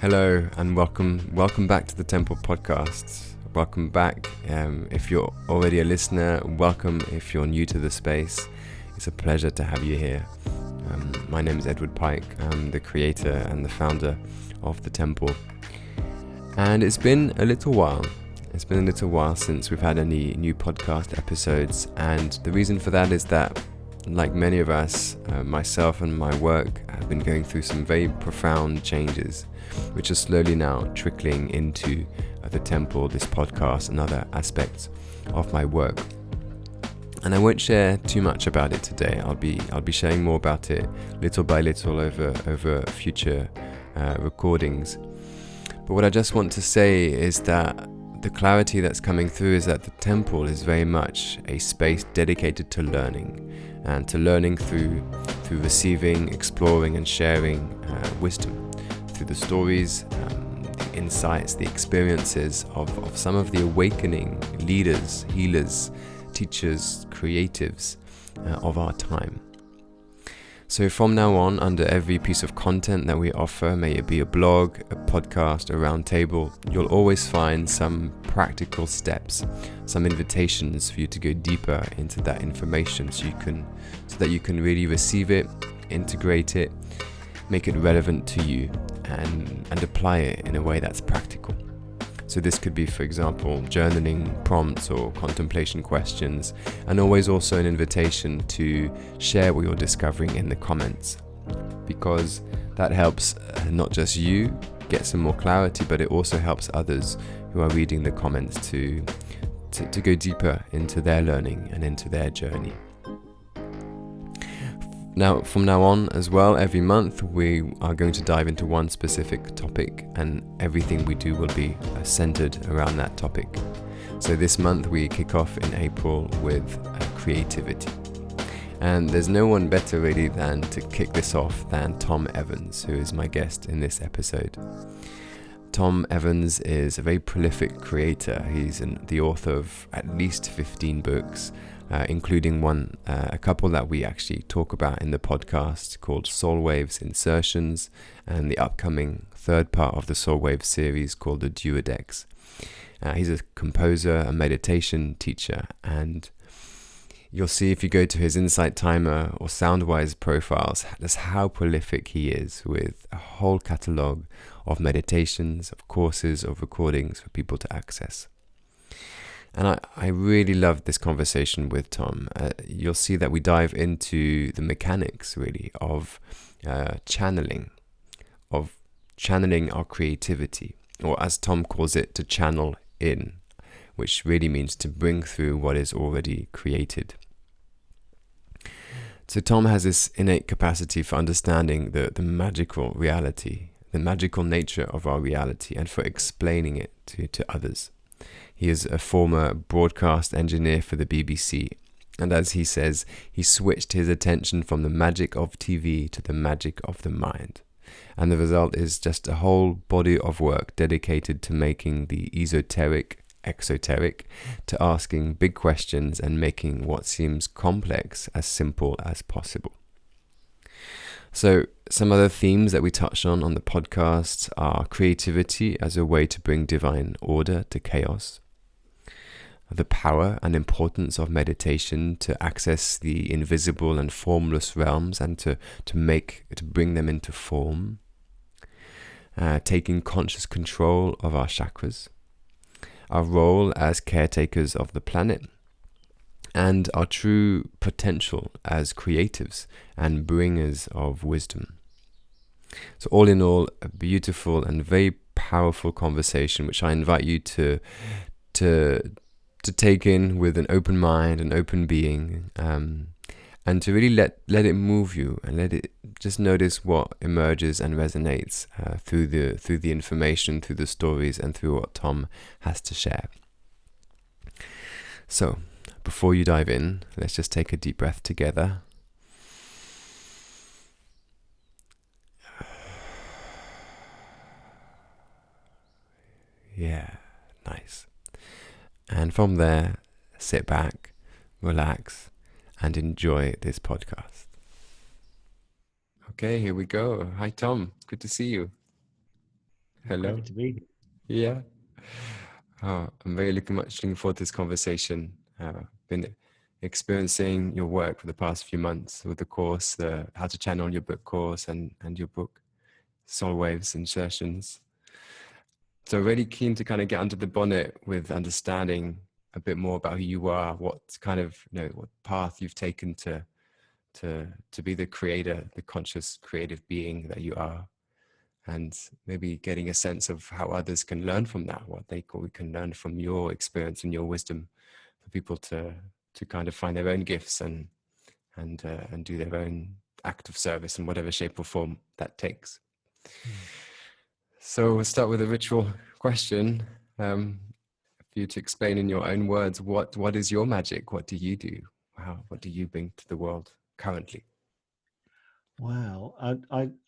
Hello and welcome back to the Temple Podcast. Welcome back. If you're already a listener, welcome. If you're new to the space, it's a pleasure to have you here. My name is Edward Pike. I'm the creator and the founder of the Temple. And it's been a little while. It's been a little while since we've had any new podcast episodes, and the reason for that is that, like many of us, myself and my work have been going through some very profound changes, which are slowly now trickling into the Temple, this podcast, and other aspects of my work. And I won't share too much about it today. I'll be sharing more about it little by little over future recordings. But what I just want to say is that the clarity that's coming through is that the Temple is very much a space dedicated to learning, and to learning through receiving, exploring, and sharing wisdom through the stories, the insights, the experiences of some of the awakening leaders, healers, teachers, creatives of our time. So from now on, under every piece of content that we offer, may it be a blog, a podcast, a roundtable, you'll always find some practical steps, some invitations for you to go deeper into that information so that you can really receive it, integrate it, make it relevant to you, and apply it in a way that's practical. So this could be, for example, journaling prompts or contemplation questions, and always also an invitation to share what you're discovering in the comments, because that helps not just you get some more clarity, but it also helps others who are reading the comments to go deeper into their learning and into their journey. Now, from now on as well, every month we are going to dive into one specific topic, and everything we do will be centered around that topic. So this month we kick off in April with creativity. And there's no one better really than to kick this off than Tom Evans, who is my guest in this episode. Tom Evans is a very prolific creator. He's the author of at least 15 books, including a couple that we actually talk about in the podcast called Soulwaves, Insertions, and the upcoming third part of the Soulwaves series called the Duadex. He's a composer, a meditation teacher, and you'll see if you go to his Insight Timer or Soundwise profiles just how prolific he is, with a whole catalogue of meditations, of courses, of recordings for people to access. And I really loved this conversation with Tom. You'll see that we dive into the mechanics, really, of channeling our creativity, or as Tom calls it, to channel in, which really means to bring through what is already created. So Tom has this innate capacity for understanding the magical reality, the magical nature of our reality, and for explaining it to others. He is a former broadcast engineer for the BBC, and as he says, he switched his attention from the magic of TV to the magic of the mind. And the result is just a whole body of work dedicated to making the esoteric, exoteric, to asking big questions and making what seems complex as simple as possible. So some other themes that we touch on the podcast are creativity as a way to bring divine order to chaos, the power and importance of meditation to access the invisible and formless realms and to bring them into form, taking conscious control of our chakras, our role as caretakers of the planet, and our true potential as creatives and bringers of wisdom. So all in all, a beautiful and very powerful conversation, which I invite you to take in with an open mind, an open being, and to really let it move you, and let it just notice what emerges and resonates through the information, through the stories, and through what Tom has to share. So, before you dive in, let's just take a deep breath together. Yeah, nice. And from there, sit back, relax, and enjoy this podcast. Okay, here we go. Hi, Tom. Good to see you. Hello. Great to be here. Yeah. Oh, I'm very looking forward to this conversation. Been experiencing your work for the past few months with the course, the How to Channel Your Book course, and your book, Soulwaves, Insertions. So really keen to kind of get under the bonnet with understanding a bit more about who you are, what kind of, what path you've taken to be the creator, the conscious creative being that you are, and maybe getting a sense of how others can learn from that, what we can learn from your experience and your wisdom, for people to kind of find their own gifts and do their own act of service in whatever shape or form that takes. Mm. So we'll start with a ritual question. For you to explain in your own words, what is your magic? What do you do? What do you bring to the world currently? Wow.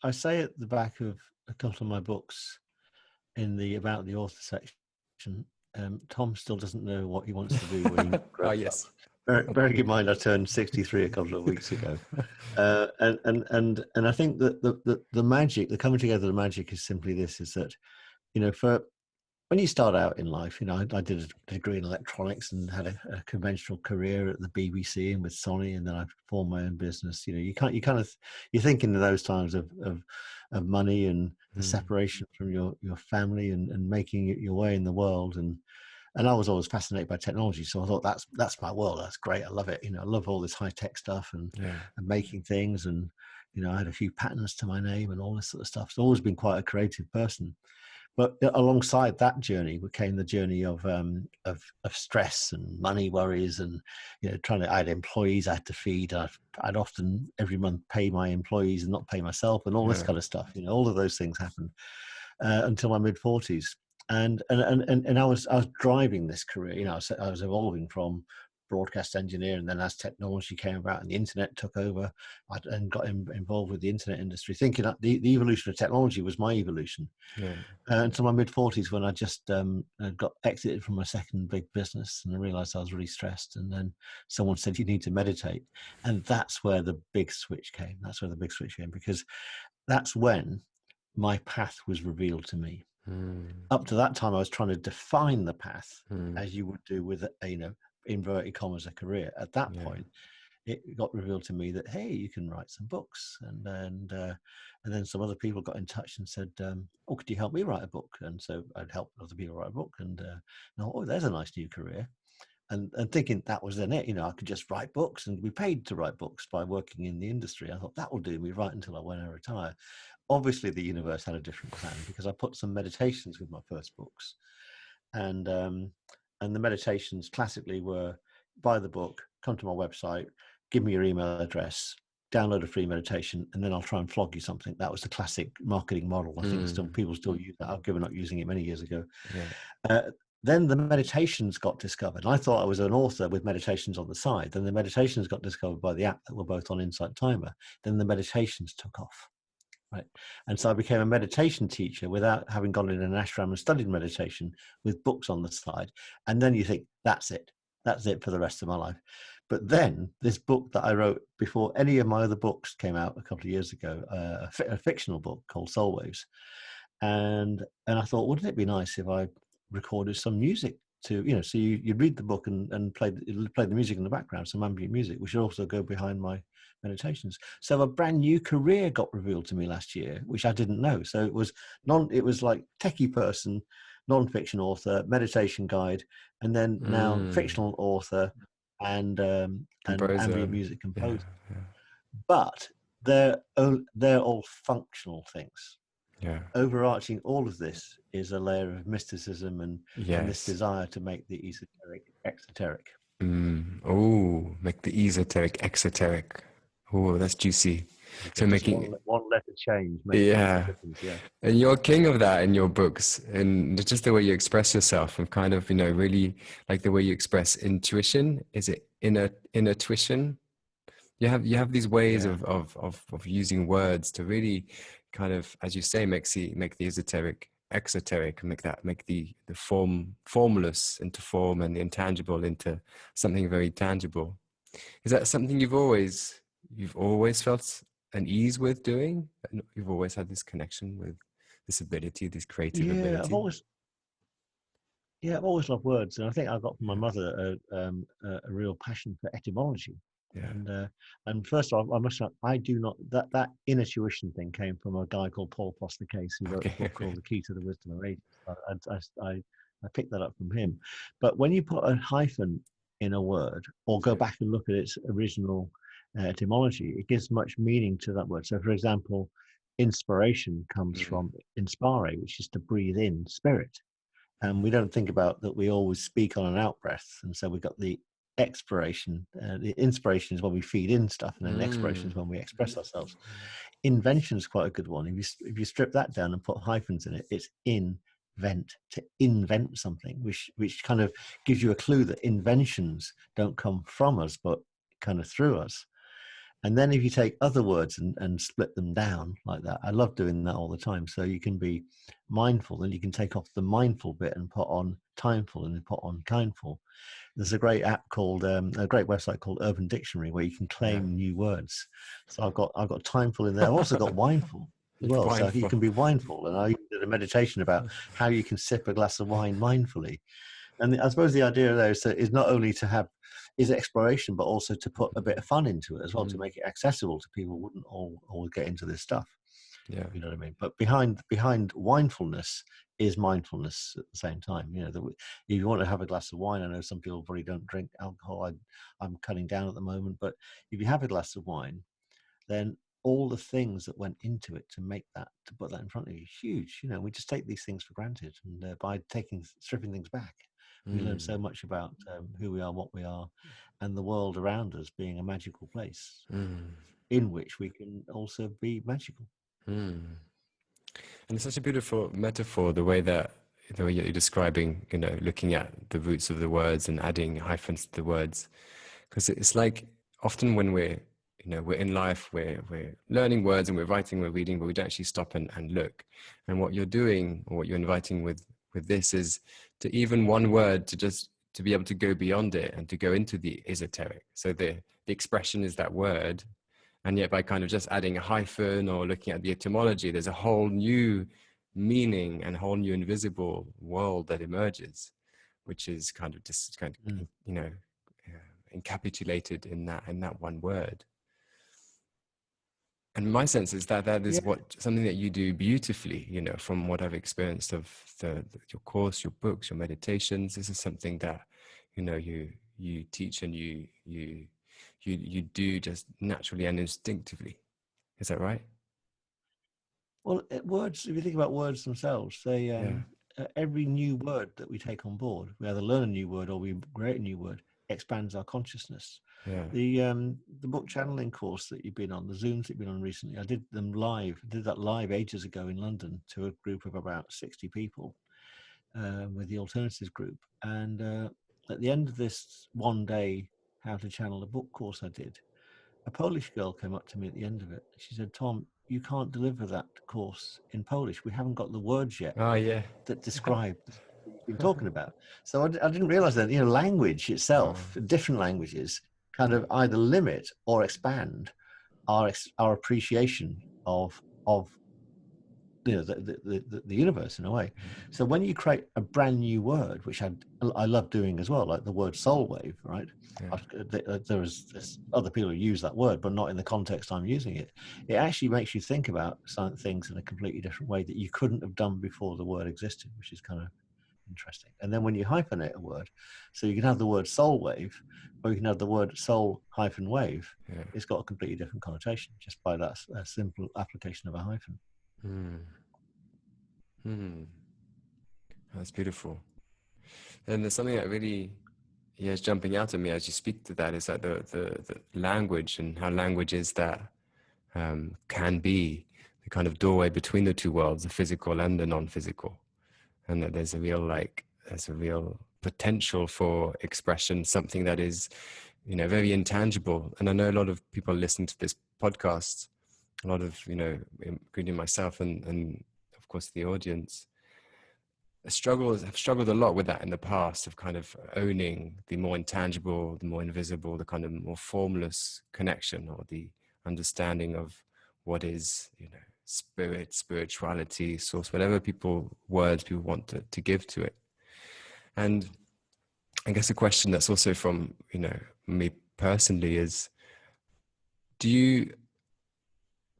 I say at the back of a couple of my books in the about the author section, Tom still doesn't know what he wants to do when he Ah, grows up. yes. Bearing in mind I turned 63 a couple of weeks ago. And I think that the magic, the coming together of the magic is simply this, is that, for when you start out in life, I did a degree in electronics and had a conventional career at the BBC and with Sony, and then I formed my own business. You're thinking in those times of money and the separation from your family and making it your way in the world. And I was always fascinated by technology, so I thought that's my world. That's great. I love it. I love all this high tech stuff Yeah. and making things. And I had a few patents to my name and all this sort of stuff. So I've always been quite a creative person. But alongside that journey came the journey of stress and money worries, and I had employees I had to feed. I'd often every month pay my employees and not pay myself, and all this Yeah. kind of stuff. All of those things happened until my mid-40s, and I was driving this career. I was evolving from broadcast engineer, and then as technology came about and the internet took over, I then got involved with the internet industry, thinking that the evolution of technology was my evolution. Yeah. Until my mid-40s, when I just got exited from my second big business, and I realized I was really stressed. And then someone said, you need to meditate. And that's where the big switch came. Because that's when my path was revealed to me. Up to that time, I was trying to define the path, as you would do with inverted commas, a career. At that Yeah. point, it got revealed to me that, hey, you can write some books. And then some other people got in touch and said, oh, could you help me write a book? And so I'd help other people write a book. And oh, there's a nice new career. And thinking that was then it. I could just write books and be paid to write books by working in the industry. I thought that will do me right until when I retire. Obviously, the universe had a different plan, because I put some meditations with my first books. And the meditations classically were: buy the book, come to my website, give me your email address, download a free meditation, and then I'll try and flog you something. That was the classic marketing model. I think people still use that. I've given up using it many years ago. Yeah. Then the meditations got discovered. I thought I was an author with meditations on the side. Then the meditations got discovered by the app that were both on Insight Timer. Then the meditations took off. Right. And so I became a meditation teacher without having gone in an ashram and studied meditation, with books on the side. And then you think, that's it. That's it for the rest of my life. But then this book that I wrote before any of my other books came out a couple of years ago, a fictional book called Soulwaves. And I thought, wouldn't it be nice if I recorded some music to, so you'd read the book and play the music in the background, some ambient music, which would also go behind my meditations. So a brand new career got revealed to me last year, which I didn't know. So it was like techie person, non-fiction author, meditation guide, and then now fictional author and Composer. ambient music Yeah. composer. Yeah. But they're all functional things. Yeah. Overarching all of this is a layer of mysticism and this Yes. desire to make the esoteric exoteric. Oh, make the esoteric exoteric. Oh, that's juicy. So Just making, one letter change makes a yeah. difference. Yeah. And you're king of that in your books, and just the way you express yourself, and kind of, really like the way you express intuition. Is it inner tuition? You have these ways Yeah. of using words to really kind of, as you say, make the esoteric exoteric, and make the formless into form, and the intangible into something very tangible. Is that something you've always felt an ease with doing? You've always had this connection with this ability, this creative Yeah, ability? I've always loved words, and I think I got from my Yeah. mother a real passion for etymology. Yeah. And first of all, I must say, I do not that inner tuition thing came from a guy called Paul Foster Case, who wrote a book Okay. called The Key to the Wisdom of Ages. I picked that up from him. But when you put a hyphen in a word, or go back and look at its original etymology, it gives much meaning to that word. So, for example, inspiration comes Mm. from inspire, which is to breathe in spirit. And we don't think about that we always speak on an out breath. And so we've got the expiration. The inspiration is when we feed in stuff, and then the expiration Mm. is when we express ourselves. Invention is quite a good one. If you strip that down and put hyphens in it, it's invent, to invent something, which kind of gives you a clue that inventions don't come from us, but kind of through us. And then if you take other words and split them down like that, I love doing that all the time. So you can be mindful, and you can take off the mindful bit and put on timeful, and then put on kindful. There's a great app called a great website called Urban Dictionary where you can Yeah. claim new words. So I've got timeful in there. I've also got wineful as well. So you Mindful. can be wineful. And I did a meditation about how you can sip a glass of wine mindfully. And I suppose the idea there is not only to have is exploration, but also to put a bit of fun into it as well, to Mm. make it accessible to people who wouldn't all get into this stuff. Yeah. You know what I mean? But behind mindfulness is mindfulness at the same time. If you want to have a glass of wine, I know some people probably don't drink alcohol. I'm cutting down at the moment, but if you have a glass of wine, then all the things that went into it to put that in front of you, huge. We just take these things for granted, and by stripping things back, we learn Mm. so much about who we are, what we are, and the world around us being a magical place Mm. in which we can also be magical. Mm. And it's such a beautiful metaphor, the way you're describing, looking at the roots of the words and adding hyphens to the words. Because it's like often when we're in life, we're learning words and we're writing, we're reading, but we don't actually stop and look. And what you're doing, or what you're inviting with this, is to even one word to be able to go beyond it and to go into the esoteric. So the expression is that word, and yet by kind of just adding a hyphen or looking at the etymology, there's a whole new meaning and a whole new invisible world that emerges, which is kind of just Mm. encapsulated in that one word. And my sense is that Yeah. is something that you do beautifully, from what I've experienced of your course, your books, your meditations. This is something that, you teach and you do just naturally and instinctively. Is that right? Well, words. If you think about words themselves, they Yeah. every new word that we take on board, we either learn a new word or we create a new word, expands our consciousness. Yeah. The book channeling course that you've been on, the Zooms that you've been on recently, I did them live. I did that live ages ago in London to a group of about 60 people with the Alternatives group. And at the end of this one day, how to channel a book course I did, a Polish girl came up to me at the end of it. She said, "Tom, you can't deliver that course in Polish. We haven't got the words yet Oh, yeah. that describe what you've been talking about." So I didn't realize that, language Wow. itself, different languages kind of either limit or expand our appreciation of the universe in a way. So when you create a brand new word, which I love doing as well, like the word soul wave, right? Yeah. There's other people who use that word, but not in the context I'm using it. It actually makes you think about some things in a completely different way that you couldn't have done before the word existed, which is kind of interesting. And then when you hyphenate a word, so you can have the word soul wave, or you can have the word soul hyphen wave. Yeah. It's got a completely different connotation just by that simple application of a hyphen. Hmm. Hmm. That's beautiful. And there's something that really, is jumping out at me as you speak to that, is that the language, and how language is that can be the kind of doorway between the two worlds, the physical and the non-physical, and that there's a real potential for expression, something that is, very intangible. And I know a lot of people listening to this podcast, a lot of, including myself and of course the audience, have struggled a lot with that in the past, of kind of owning the more intangible, the more invisible, the kind of more formless connection, or the understanding of what is, spirit, spirituality, source, whatever words people want to give to it. And I guess a question that's also from, me personally is, do you,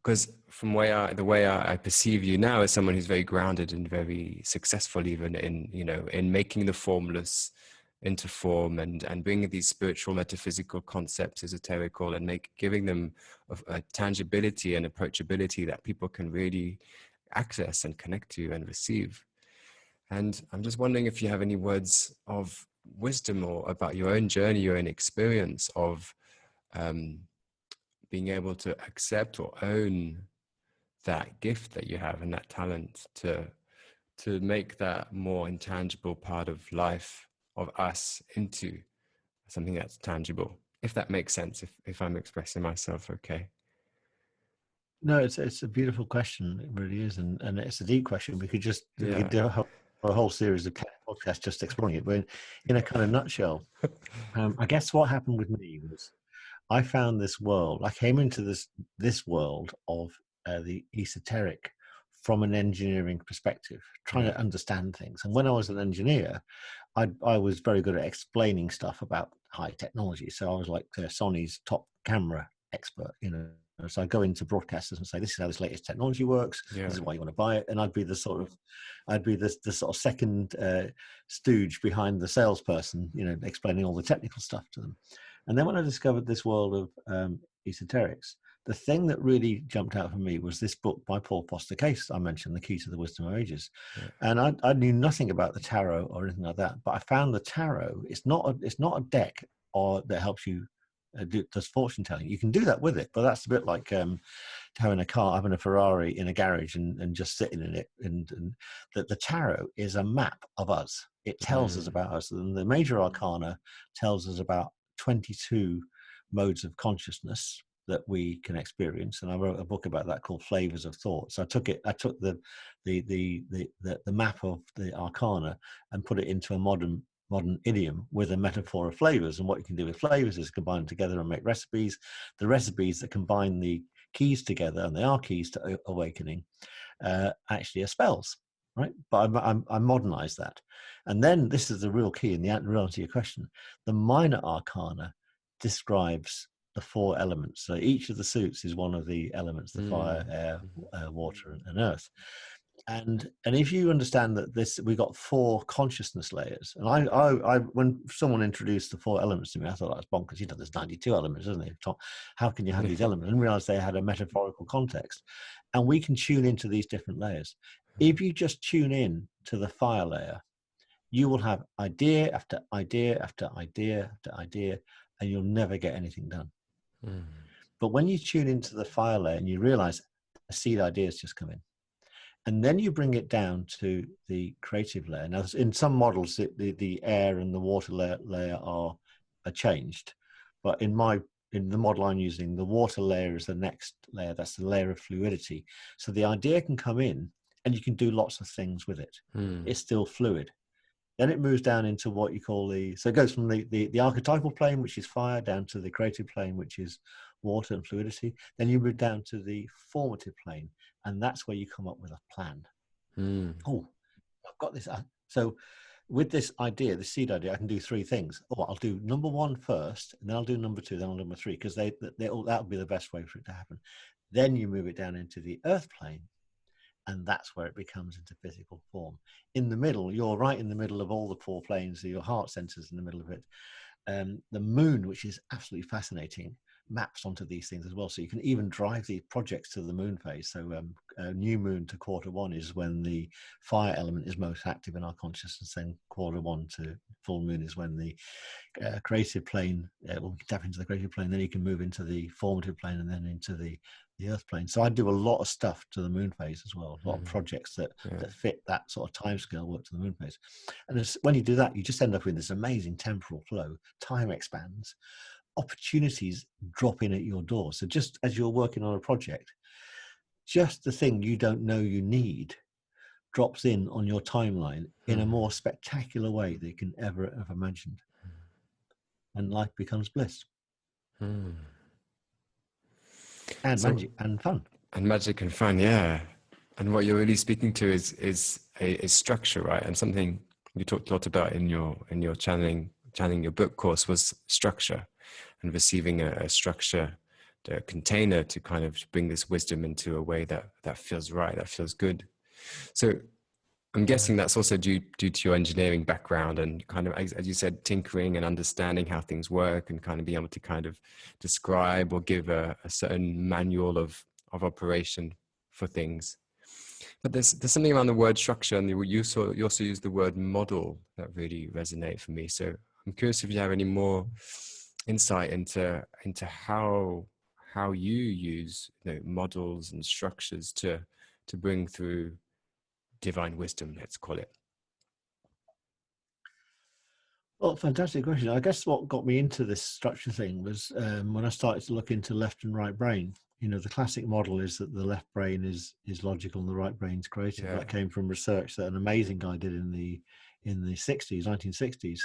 because from the way I perceive you now as someone who's very grounded and very successful, even in, in making the formless into form, and bringing these spiritual, metaphysical concepts, esoterical, and giving them a tangibility and approachability that people can really access and connect to and receive. And I'm just wondering if you have any words of wisdom or about your own journey, your own experience of being able to accept or own that gift that you have and that talent to make that more intangible part of life, of us, into something that's tangible, if that makes sense, if I'm expressing myself okay. No, it's a beautiful question. It really is, and it's a deep question. We could Yeah. do a whole series of podcasts just exploring it. But in a kind of nutshell, I guess what happened with me was I found this world. I came into this world of the esoteric from an engineering perspective, trying to understand things. And when I was an engineer, I was very good at explaining stuff about high technology. So I was like Sony's top camera expert, So I go into broadcasters and say, "This is how this latest technology works. Yeah. This is why you want to buy it." And I'd be the sort of second stooge behind the salesperson, explaining all the technical stuff to them. And then when I discovered this world of esoterics, the thing that really jumped out for me was this book by Paul Foster Case I mentioned, The Key to the Wisdom of Ages. Yeah. And I knew nothing about the tarot or anything like that, but I found the tarot, it's not a deck that helps you does fortune telling. You can do that with it, but that's a bit like having a Ferrari in a garage and just sitting in it. And the tarot is a map of us. It tells us about us. And the major arcana tells us about 22 modes of consciousness that we can experience. And I wrote a book about that called Flavors of Thought. So I took the map of the arcana and put it into a modern idiom with a metaphor of flavors. And what you can do with flavors is combine together and make recipes. The recipes that combine the keys together, and they are keys to awakening, actually are spells, right? But I modernized that. And then this is the real key, and the real answer to your question. The minor arcana describes the 4 elements. So each of the suits is one of the elements: the fire, air, water, and earth. And if you understand that we got 4 consciousness layers, and I when someone introduced the 4 elements to me, I thought that was bonkers. There's 92 elements, isn't there? How can you have these elements? And realize they had a metaphorical context, and we can tune into these different layers. If you just tune in to the fire layer, you will have idea after idea after idea after idea, and you'll never get anything done. But when you tune into the fire layer and you realize a seed idea has just come in, and then you bring it down to the creative layer. Now, in some models, the air and the water layer are changed, but in the model I'm using, the water layer is the next layer. That's the layer of fluidity. So the idea can come in, and you can do lots of things with it. It's still fluid. Then it moves down into what you call so it goes from the archetypal plane, which is fire, down to the creative plane, which is water and fluidity. Then you move down to the formative plane, and that's where you come up with a plan. Oh, I've got this. So with this idea, the seed idea, I can do 3 things. I'll do number 1 first, and then I'll do number 2, then I'll do number 3, because that'll be the best way for it to happen. Then you move it down into the earth plane, and that's where it becomes into physical form. In the middle, you're right in the middle of all the 4 planes, so your heart center's in the middle of it. The moon, which is absolutely fascinating, maps onto these things as well. So you can even drive these projects to the moon phase. So new moon to Q1 is when the fire element is most active in our consciousness. Then Q1 to full moon is when the creative plane, we'll tap into the creative plane. Then you can move into the formative plane, and then into the earth plane. So I do a lot of stuff to the moon phase as well. A lot of projects that fit that sort of time scale work to the moon phase. And when you do that, you just end up with this amazing temporal flow. Time expands. Opportunities drop in at your door. So just as you're working on a project, just the thing you don't know you need drops in on your timeline in a more spectacular way than you can ever have imagined. And life becomes bliss. And magic and fun. And magic and fun, yeah. And what you're really speaking to is structure, right? And something you talked a lot about in your channeling your book course was structure, and receiving a structure, a container to kind of bring this wisdom into a way that feels right, that feels good. So I'm guessing that's also due to your engineering background and kind of, as you said, tinkering and understanding how things work, and kind of being able to kind of describe or give a certain manual of operation for things. But there's something around the word structure, and you also use the word model that really resonate for me. So I'm curious if you have any more insight into how you use, you know, models and structures to bring through divine wisdom, let's call it. Well, fantastic question. I guess what got me into this structure thing was when I started to look into left and right brain. You know, the classic model is that the left brain is logical and the right brain's creative. Yeah. That came from research that an amazing guy did in the 60s, 1960s.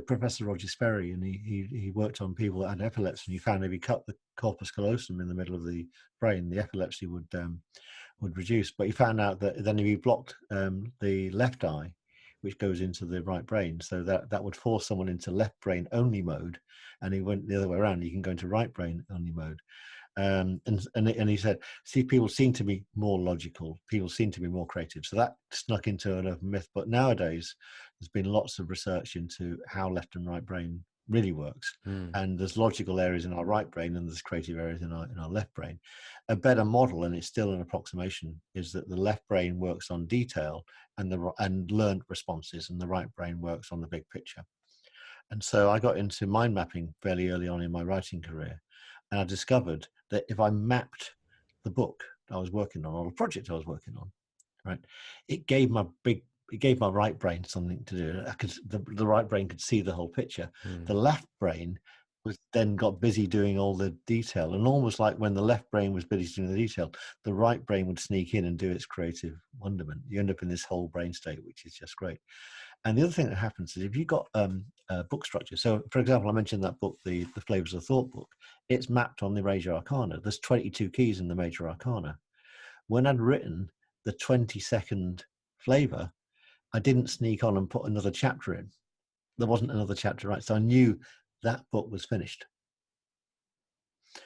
Professor Roger Sperry, and he worked on people that had epilepsy, and he found if you cut the corpus callosum in the middle of the brain, the epilepsy would reduce. But he found out that then if you blocked the left eye, which goes into the right brain, so that would force someone into left brain only mode, and he went the other way around. You can go into right brain only mode. And he said, see, people seem to be more logical, people seem to be more creative. So that snuck into another myth. But nowadays, there's been lots of research into how left and right brain really works. And there's logical areas in our right brain, and there's creative areas in our left brain. A better model, and it's still an approximation, is that the left brain works on detail and learned responses, and the right brain works on the big picture. And so I got into mind mapping fairly early on in my writing career, and I discovered that if I mapped the book I was working on, or the project I was working on, right, it gave my right brain something to do. The right brain could see the whole picture. The left brain got busy doing all the detail, and almost like when the left brain was busy doing the detail, the right brain would sneak in and do its creative wonderment. You end up in this whole brain state, which is just great. And the other thing that happens is if you've got book structure. So, for example, I mentioned that book, the Flavors of Thought book. It's mapped on the Major Arcana. There's 22 keys in the Major Arcana. When I'd written the 22nd flavor, I didn't sneak on and put another chapter in. There wasn't another chapter, right? So I knew that book was finished.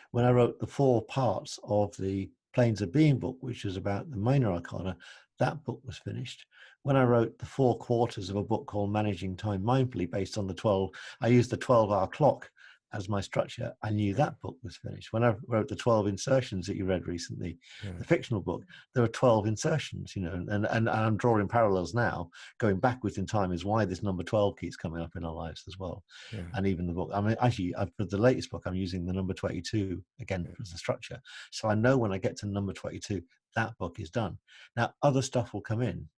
When I wrote the 4 parts of the Planes of Being book, which is about the Minor Arcana, that book was finished. When I wrote the 4 quarters of a book called Managing Time Mindfully, based on the 12, I used the 12-hour clock as my structure. I knew that book was finished. When I wrote the 12 insertions that you read recently, the fictional book, there were 12 insertions, you know, and I'm drawing parallels now. Going backwards in time is why this number 12 keeps coming up in our lives as well. Yeah. And even the book, I mean, actually, for the latest book, I'm using the number 22 again as the structure. So I know when I get to number 22, that book is done. Now, other stuff will come in,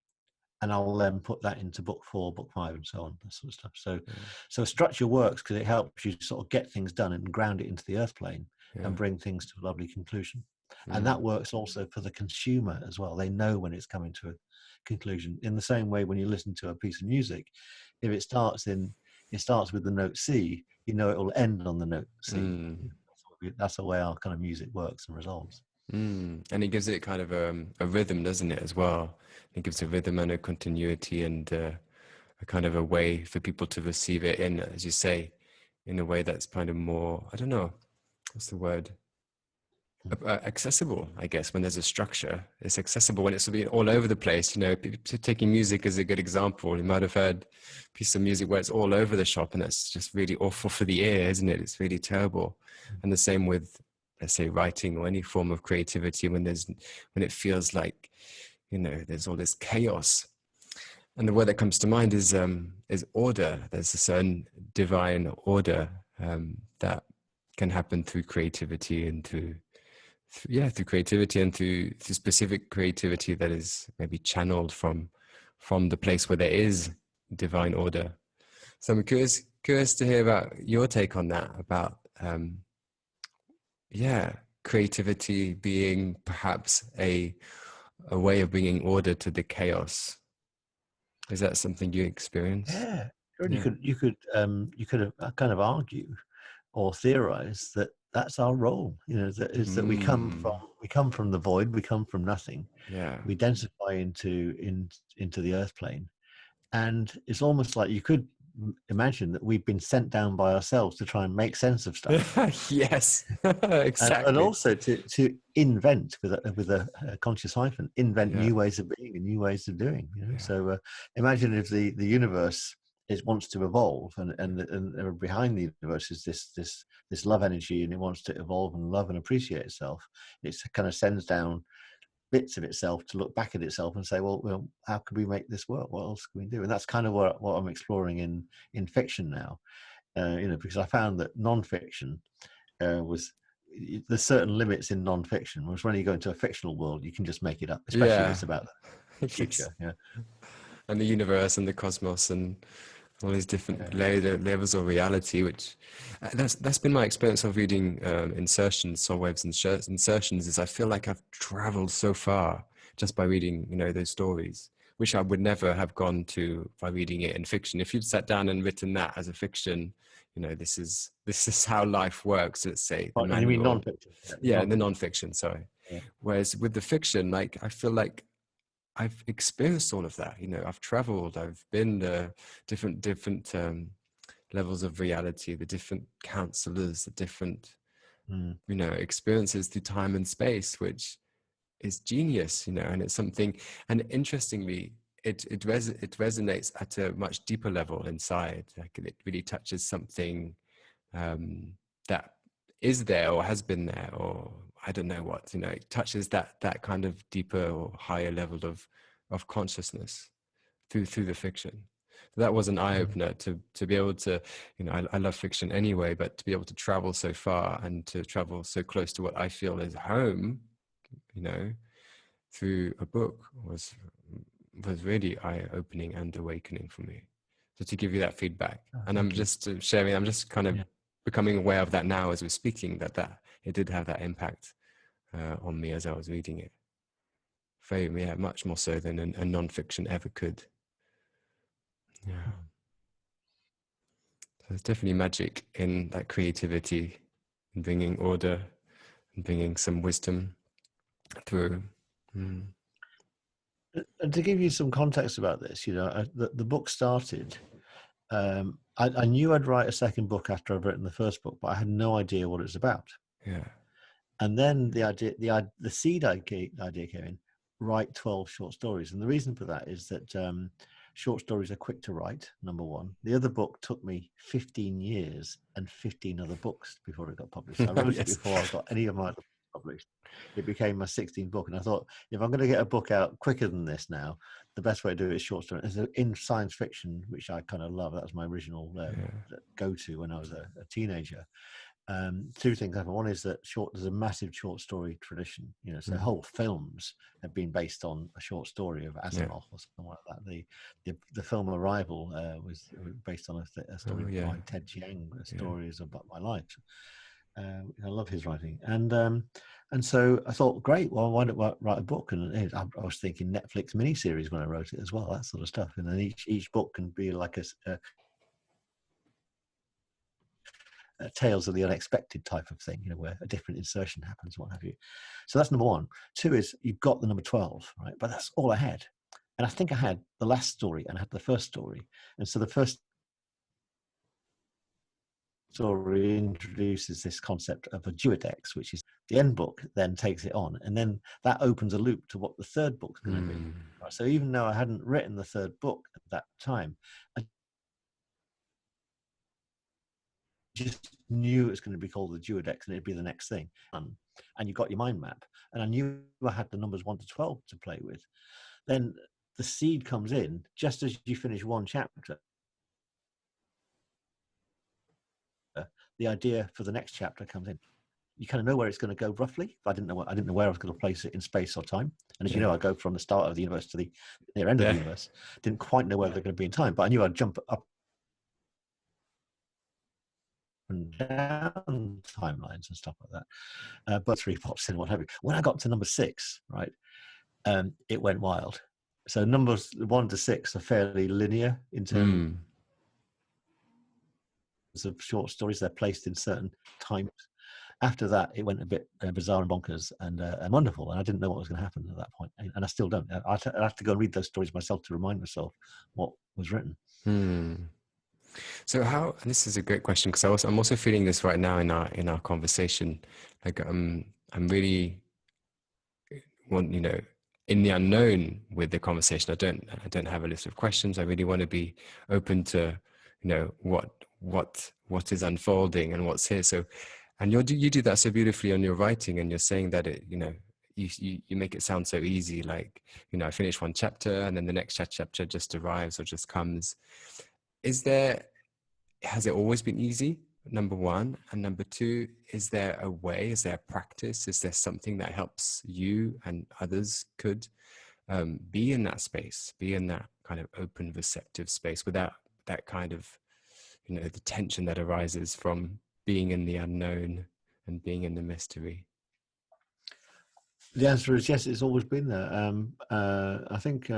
and I'll then put that into book 4, book 5, and so on, that sort of stuff. So structure works because it helps you sort of get things done and ground it into the earth plane and bring things to a lovely conclusion. And that works also for the consumer as well. They know when it's coming to a conclusion. In the same way, when you listen to a piece of music, if it starts with the note C, you know it will end on the note C. That's the way our kind of music works and resolves. And it gives it kind of a rhythm, doesn't it, as well? It gives a rhythm and a continuity, and a kind of a way for people to receive it in, as you say, in a way that's kind of more, I don't know, what's the word? Accessible, I guess. When there's a structure, it's accessible. When it's all over the place, you know, taking music as a good example, you might have heard a piece of music where it's all over the shop, and that's just really awful for the ear, isn't it? It's really terrible. And the same with, let's say, writing or any form of creativity, when it feels like, you know, there's all this chaos. And the word that comes to mind is order. There's a certain divine order that can happen through creativity and through creativity and through specific creativity that is maybe channeled from the place where there is divine order. So I'm curious to hear about your take on that, about creativity being perhaps a way of bringing order to the chaos. Is that something you experience? Yeah, sure. You could kind of argue or theorize that that's our role. You know, that we come from the void, we come from nothing. Yeah. We densify into the earth plane, and it's almost like you could imagine that we've been sent down by ourselves to try and make sense of stuff. Yes, And exactly. also to invent with a conscious hyphen, invent Yeah. new ways of being and new ways of doing. You know? Yeah. So imagine if the universe wants to evolve, and behind the universe is this love energy, and it wants to evolve and love and appreciate itself. It kind of sends down bits of itself to look back at itself and say, well, how can we make this work? What else can we do? And that's kind of what I'm exploring in fiction now. You know, because I found that non-fiction there's certain limits in non-fiction, whereas when you go into a fictional world, you can just make it up, especially if it's about the future. Yeah. And the universe and the cosmos and all these different levels of reality, which that's been my experience of reading Insertions, Soulwaves, and Insertions. Is I feel like I've traveled so far just by reading, you know, those stories, which I would never have gone to by reading it in fiction. If you'd sat down and written that as a fiction, you know, this is how life works. Let's say the And you mean manual, non-fiction? yeah, the non-fiction. Sorry. Yeah. Whereas with the fiction, like I feel like I've experienced all of that. You know, I've traveled, I've been to different levels of reality, the different counselors, the different, you know, experiences through time and space, which is genius, you know, and it's something, and interestingly, it resonates at a much deeper level inside. Like it really touches something that is there or has been there, or I don't know what, you know, it touches that kind of deeper or higher level of consciousness through the fiction. So that was an eye-opener to be able to, you know, I love fiction anyway, but to be able to travel so far and to travel so close to what I feel is home, you know, through a book was really eye-opening and awakening for me. So to give you that feedback, and I'm just sharing, I'm just kind of becoming aware of that now as we're speaking, that it did have that impact on me as I was reading it. Very, yeah, much more so than a non-fiction ever could. Yeah. So there's definitely magic in that creativity and bringing order and bringing some wisdom through. And to give you some context about this, you know, the book started. I knew I'd write a second book after I'd written the first book, but I had no idea what it was about. Yeah. And then the seed idea came in: write 12 short stories. And the reason for that is that short stories are quick to write. Number one. The other book took me 15 years and 15 other books before it got published. I wrote it before I got any of my other books published. It became my 16th book, and I thought, if I'm going to get a book out quicker than this now, the best way to do it is short story. In science fiction, which I kind of love, that was my original go-to when I was a teenager. Two things happen. One is that there's a massive short story tradition. You know, so whole films have been based on a short story of Asimov or something like that. The film Arrival was based on a story by Ted Chiang. A story is about my life. I love his writing, and so I thought, great. Well, why don't I write a book? And I was thinking Netflix miniseries when I wrote it as well, that sort of stuff. And then each book can be like a tales of the unexpected type of thing, you know, where a different insertion happens, what have you. So that's number one. Two is you've got the number 12, right? But that's all I had. And I think I had the last story and I had the first story. And so the first story introduces this concept of a Duadex, which is the end book then takes it on. And then that opens a loop to what the third book's going to be. Right? So even though I hadn't written the third book at that time, I just knew it was going to be called the Duadex and it'd be the next thing. And you got your mind map. And I knew I had the numbers 1 to 12 to play with. Then the seed comes in just as you finish one chapter. The idea for the next chapter comes in. You kind of know where it's going to go roughly. I didn't know where I was going to place it in space or time. And as you know, I go from the start of the universe to the near end of the universe. Didn't quite know where they're going to be in time, but I knew I'd jump up and down timelines and stuff like that. But 3 pops in, what have you. When I got to number 6, right, it went wild. So numbers 1 to 6 are fairly linear in terms of short stories. They're placed in certain times. after that, it went a bit bizarre and bonkers and wonderful. And I didn't know what was going to happen at that point. And I still don't. I have to go and read those stories myself to remind myself what was written. So how, and this is a great question, because I'm also feeling this right now in our conversation. Like I'm really want, in the unknown with the conversation. I don't have a list of questions. I really want to be open to, what is unfolding and what's here. So, and you do that so beautifully on your writing, and you're saying that it, you make it sound so easy. Like, I finish one chapter and then the next chapter just arrives or just comes. Has it always been easy? Number one. And number two, is there a way, is there a practice? Is there something that helps you and others could be in that space, be in that kind of open, receptive space without that kind of, the tension that arises from being in the unknown and being in the mystery? The answer is yes, it's always been there. I think,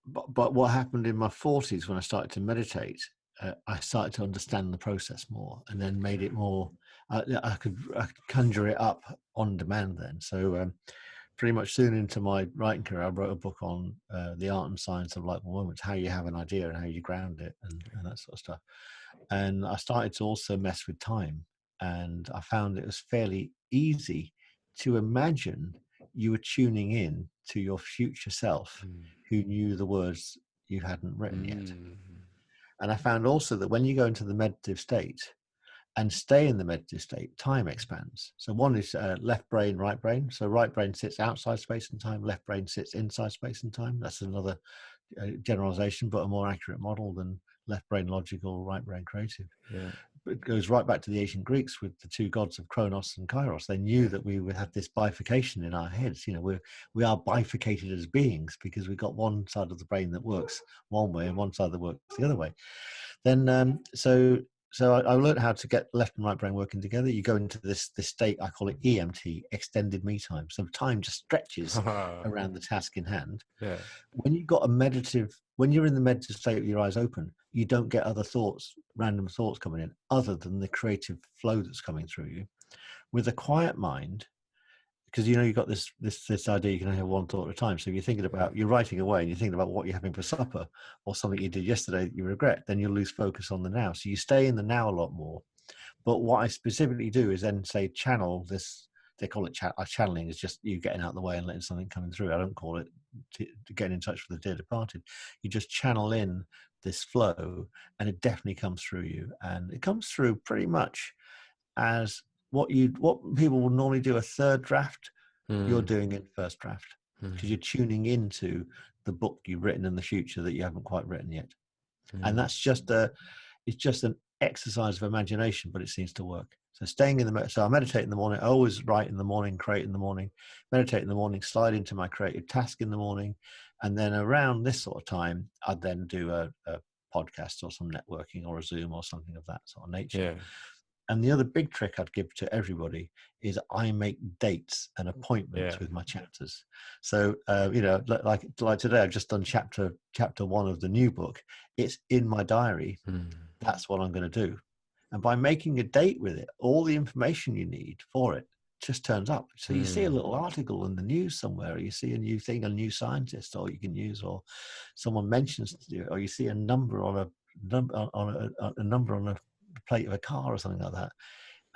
but what happened in my 40s when I started to meditate, I started to understand the process more, and then made it more. I could conjure it up on demand then. So pretty much soon into my writing career, I wrote a book on the art and science of light moments, how you have an idea and how you ground it, and that sort of stuff. And I started to also mess with time, and I found it was fairly easy to imagine you were tuning in to your future self who knew the words you hadn't written yet. And I found also that when you go into the meditative state and stay in the meditative state, time expands. So one is left brain, right brain. So right brain sits outside space and time, left brain sits inside space and time. That's another generalization, but a more accurate model than left brain logical, right brain creative. Yeah. It goes right back to the ancient Greeks with the two gods of Kronos and Kairos. They knew that we would have this bifurcation in our heads. We are bifurcated as beings because we've got one side of the brain that works one way and one side that works the other way. Then so I learned how to get left and right brain working together. You go into this state, I call it EMT, extended me time. So time just stretches around the task in hand. Yeah. When you're in the meditative state with your eyes open, you don't get other thoughts, random thoughts coming in, other than the creative flow that's coming through you. With a quiet mind, because you've got this idea you can only have one thought at a time. So if you're thinking about, you're writing away and you're thinking about what you're having for supper or something you did yesterday that you regret, then you'll lose focus on the now. So you stay in the now a lot more. But what I specifically do is then say channel this. They call it channeling. Is just you getting out of the way and letting something coming through. I don't call it getting in touch with the dear departed. You just channel in this flow, and it definitely comes through you. And it comes through pretty much as what people will normally do a third draft. You're doing in first draft because you're tuning into the book you've written in the future that you haven't quite written yet. And that's just it's just an exercise of imagination, but it seems to work. So staying in so I meditate in the morning. I always write in the morning, create in the morning, meditate in the morning, slide into my creative task in the morning. And then around this sort of time, I'd then do a podcast or some networking or a Zoom or something of that sort of nature. Yeah. And the other big trick I'd give to everybody is I make dates and appointments with my chapters. So, like today, I've just done chapter 1 of the new book. It's in my diary. That's what I'm going to do. And by making a date with it, all the information you need for it just turns up. So you see a little article in the news somewhere, or you see a new thing, a new scientist, or you can use, or someone mentions to you, or you see a number on a number on a plate of a car or something like that,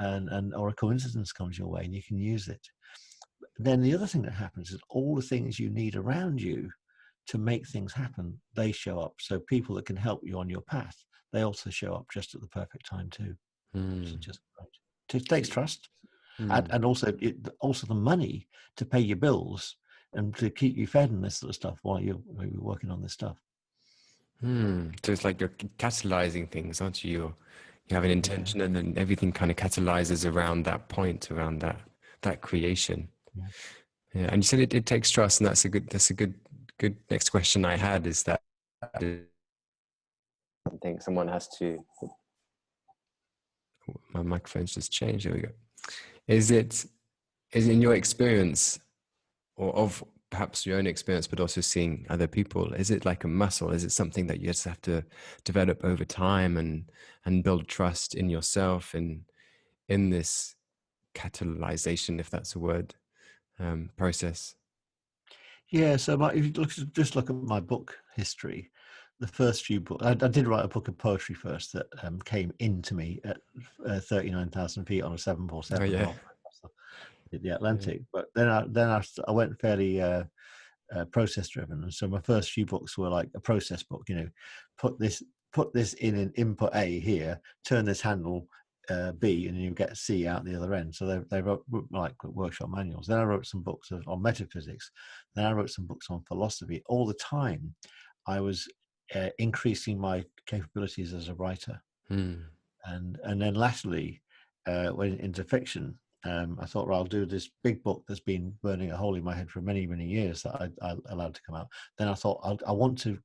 and or a coincidence comes your way and you can use it. Then the other thing that happens is all the things you need around you to make things happen, they show up. So people that can help you on your path, they also show up just at the perfect time too. So just it takes trust, and also the money to pay your bills and to keep you fed and this sort of stuff while you're working on this stuff. So it's like you're catalyzing things, aren't you? You have an intention, and then everything kind of catalyzes around that point, around that creation. Yeah. And you said it takes trust, and that's a good next question I had is that I think someone has to. My microphone's just changed. There we go. Is it in your experience, or of perhaps your own experience, but also seeing other people, is it like a muscle? Is it something that you just have to develop over time and build trust in yourself and in this catalyzation, if that's a word, process? Yeah, so if you just look at my book history, the first few books, I did write a book of poetry first that came into me at 39,000 feet on a Oh 747 yeah, halfway across the yeah. Atlantic. But then I went fairly process driven, and so my first few books were like a process book. Put this put this in an input A here, turn this handle B, and you get C out the other end. So they wrote like workshop manuals. Then I wrote some books on metaphysics. Then I wrote some books on philosophy. All the time, I was increasing my capabilities as a writer. Hmm. And then lastly, went into fiction. I thought, well, I'll do this big book that's been burning a hole in my head for many, many years that I allowed to come out. Then I thought, I want to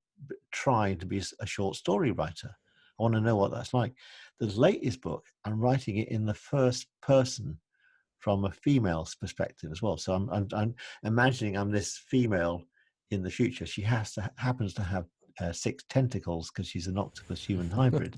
try to be a short story writer. I want to know what that's like. The latest book, I'm writing it in the first person from a female's perspective as well. So I'm imagining I'm this female in the future. She happens to have 6 tentacles because she's an octopus human hybrid,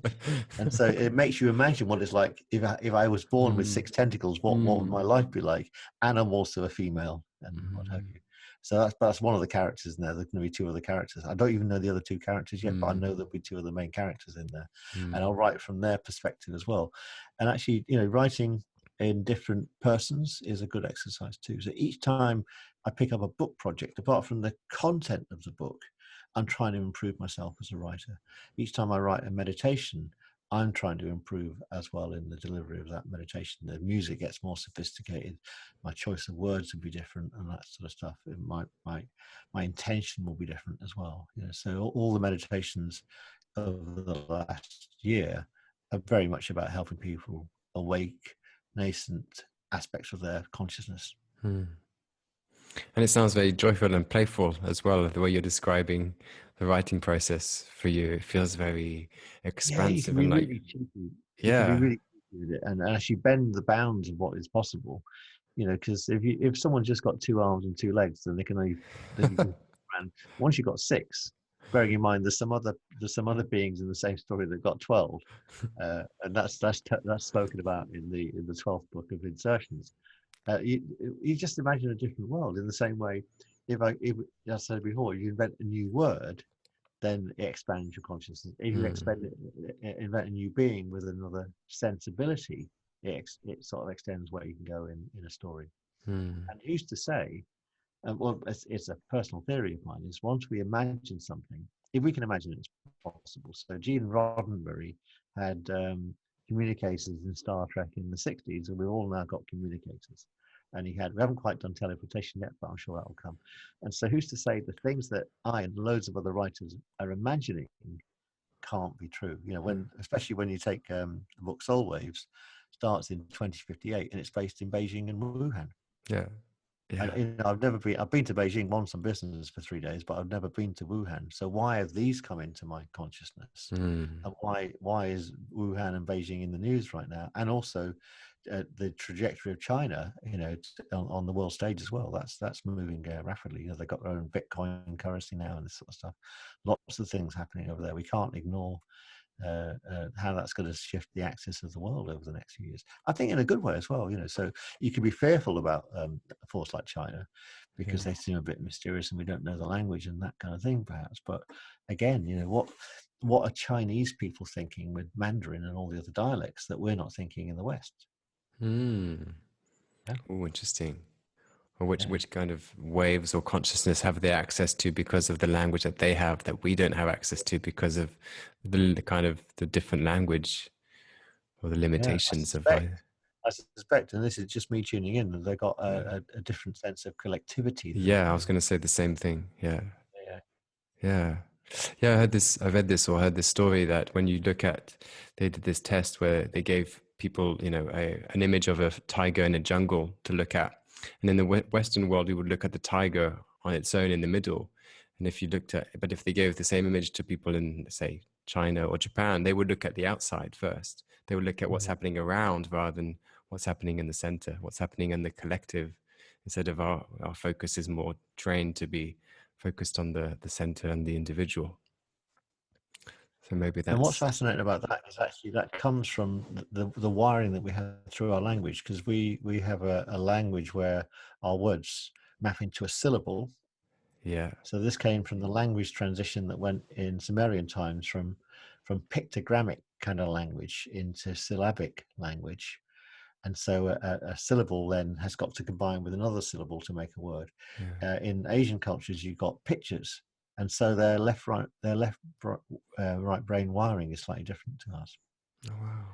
and so it makes you imagine what it's like if I was born with Hmm. 6 tentacles. What would my Hmm. life be like? And I'm also a female, and what have Hmm. you. So that's one of the characters in there. There's going to be 2 other characters. I don't even know the other 2 characters yet, but I Hmm. know there'll be 2 of the main characters in there, and Hmm. I'll write from their perspective as well. And actually, writing in different persons is a good exercise too. So each time I pick up a book project, apart from the content of the book, I'm trying to improve myself as a writer. Each time I write a meditation, I'm trying to improve as well in the delivery of that meditation. The music gets more sophisticated. My choice of words will be different, and that sort of stuff. My intention will be different as well. So all the meditations over the last year are very much about helping people awake nascent aspects of their consciousness. Hmm. And it sounds very joyful and playful as well, the way you're describing the writing process for you. It feels very Yeah, you can expansive be and like, really cheeky. You can be yeah. really cheeky with it, and actually bend the bounds of what is possible. Because if someone's just got 2 arms and 2 legs, then you can. And once you've got 6, bearing in mind there's some other beings in the same story that got 12, and that's spoken about in the 12th book of Insertions. You just imagine a different world in the same way. If as I said before, you invent a new word, then it expands your consciousness. If you Hmm. invent a new being with another sensibility, it sort of extends where you can go in a story. Hmm. And who's to say? Well, it's a personal theory of mine. Is once we imagine something, if we can imagine it, it's possible. So Gene Roddenberry had communicators in Star Trek in the 60s, and we've all now got communicators. And we haven't quite done teleportation yet, but I'm sure that will come. And so who's to say the things that I and loads of other writers are imagining can't be true? Especially when you take the book Soulwaves, starts in 2058 and it's based in Beijing and Wuhan. Yeah. And Yeah. I've been to Beijing once on business for 3 days, but I've never been to Wuhan. So why have these come into my consciousness? Hmm. And why is Wuhan and Beijing in the news right now? And also the trajectory of China, on the world stage as well. That's moving rapidly. They've got their own Bitcoin currency now and this sort of stuff. Lots of things happening over there. We can't ignore how that's going to shift the axis of the world over the next few years. I think in a good way as well. So you can be fearful about a force like China because Yeah. they seem a bit mysterious and we don't know the language and that kind of thing, perhaps. But again, what are Chinese people thinking with Mandarin and all the other dialects that we're not thinking in the West? Hmm. Yeah, Oh, interesting. Or which yeah. which kind of waves or consciousness have they access to because of the language that they have that we don't have access to because of the kind of the different language or the Yeah, limitations of I. I suspect, and this is just me tuning in, that they got Yeah. a different sense of collectivity than Yeah, I was going to say the same thing. Yeah. yeah. Yeah. Yeah, I read this or heard this story that when you look at, they did this test where they gave people, an image of a tiger in a jungle to look at. And in the Western world, we would look at the tiger on its own in the middle. And but if they gave the same image to people in, say, China or Japan, they would look at the outside first. They would look at what's Mhm. happening around rather than what's happening in the center, what's happening in the collective. Instead of our focus is more trained to be focused on the center and the individual. So maybe And what's that's, fascinating about that is actually that comes from the wiring that we have through our language, because we have a language where our words map into a syllable. yeah, So this came from the language transition that went in Sumerian times from pictogrammic kind of language into syllabic language. And so a syllable then has got to combine with another syllable to make a word. yeah. In Asian cultures, you've got pictures, and so right brain wiring is slightly different to us Oh, wow.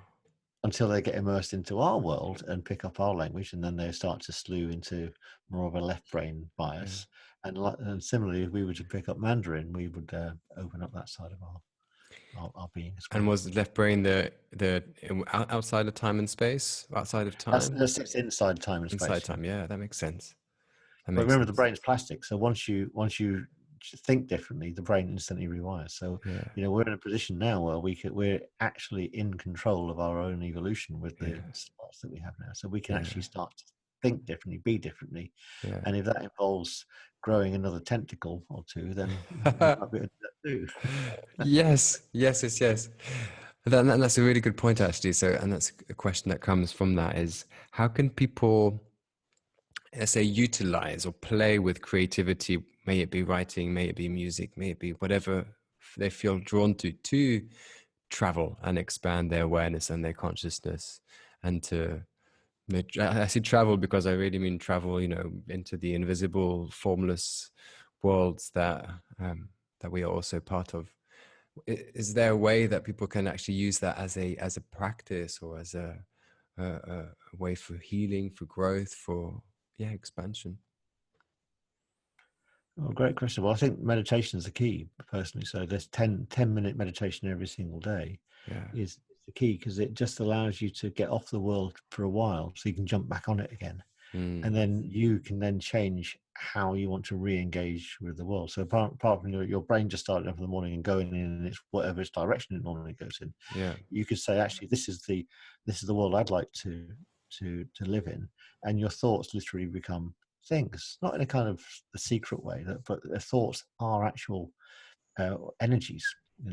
until they get immersed into our world and pick up our language, and then they start to slew into more of a left brain Yeah. bias. And similarly, if we were to pick up Mandarin, we would open up that side of our being as And well. was the left brain the outside of time and space, outside of time, That sits inside time and inside space. Yeah. time? Yeah, that makes sense. That But makes remember, the sense. brain's plastic, so once you think differently, the brain instantly rewires. So, Yeah, we're in a position now where we're actually in control of our own evolution with the yeah, spots that we have now. So we can yeah, actually start to think differently, be differently, yeah. and if that involves growing another tentacle or two, then we might be able to do that too. Yes, yes, yes, yes. That's a really good point, actually. So, and that's a question that comes from that is how can people, let's say, utilize or play with creativity, may it be writing, may it be music, may it be whatever they feel drawn to travel and expand their awareness and their consciousness and to, I say travel because I really mean travel, into the invisible, formless worlds that we are also part of. Is there a way that people can actually use that as a practice or as a way for healing, for growth, for expansion? Oh, great question. Well, I think meditation is the key, personally. So this 10-minute meditation every single day Yeah. is the key, because it just allows you to get off the world for a while so you can jump back on it again. And Mm. then you can then change how you want to re-engage with the world. So apart from your brain just starting up in the morning and going in its whatever its direction it normally goes in, Yeah. you could say, actually, this is the world I'd like to live in, and your thoughts literally become things, not in a kind of a secret way, but the thoughts are actual energies.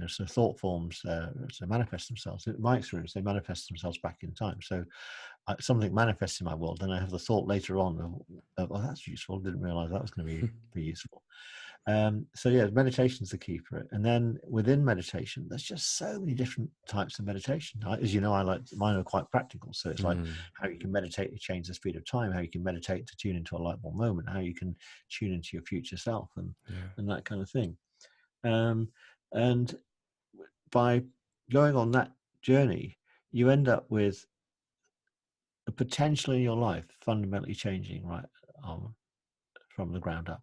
So thought forms to manifest themselves. In my experience, they manifest themselves back in time. So something manifests in my world, then I have the thought later on of, oh, that's useful. Didn't realize that was going to be useful. So yeah, meditation is the key for it. And then within meditation, there's just so many different types of meditation. As you know, I like mine are quite practical. So it's like Mm. how you can meditate to change the speed of time, how you can meditate to tune into a light bulb moment, how you can tune into your future self, Yeah. and that kind of thing. Um, and by going on that journey, you end up with a potential in your life fundamentally changing right from the ground up.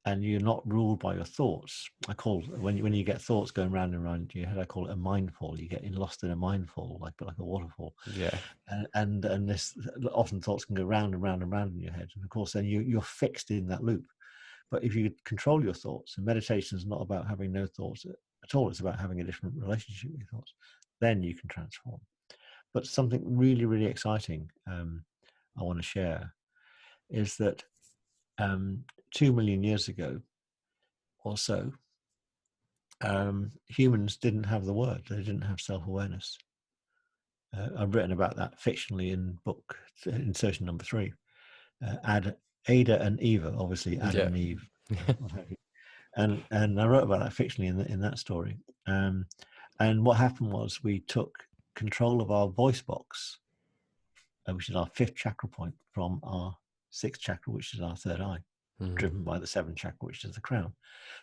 And you're not ruled by your thoughts. I call when you get thoughts going round and round your head, I call it a mindfall. You get lost in a mindfall, like a waterfall, Yeah. and this often thoughts can go round and round and round in your head, and of course then you're fixed in that loop. But if you control your thoughts, and meditation is not about having no thoughts at all, it's about having a different relationship with your thoughts, then you can transform. But something really, really exciting I want to share is that 2 million years ago or so, humans didn't have the word. They didn't have self-awareness. I've written about that fictionally in book insertion number 3. Ada and Eva, obviously Adam Yeah. and Eve, what have you. And I wrote about that fictionally in that story. And what happened was we took control of our voice box, which is our 5th chakra point, from our 6th chakra, which is our 3rd eye, Mm. driven by the 7th chakra, which is the crown.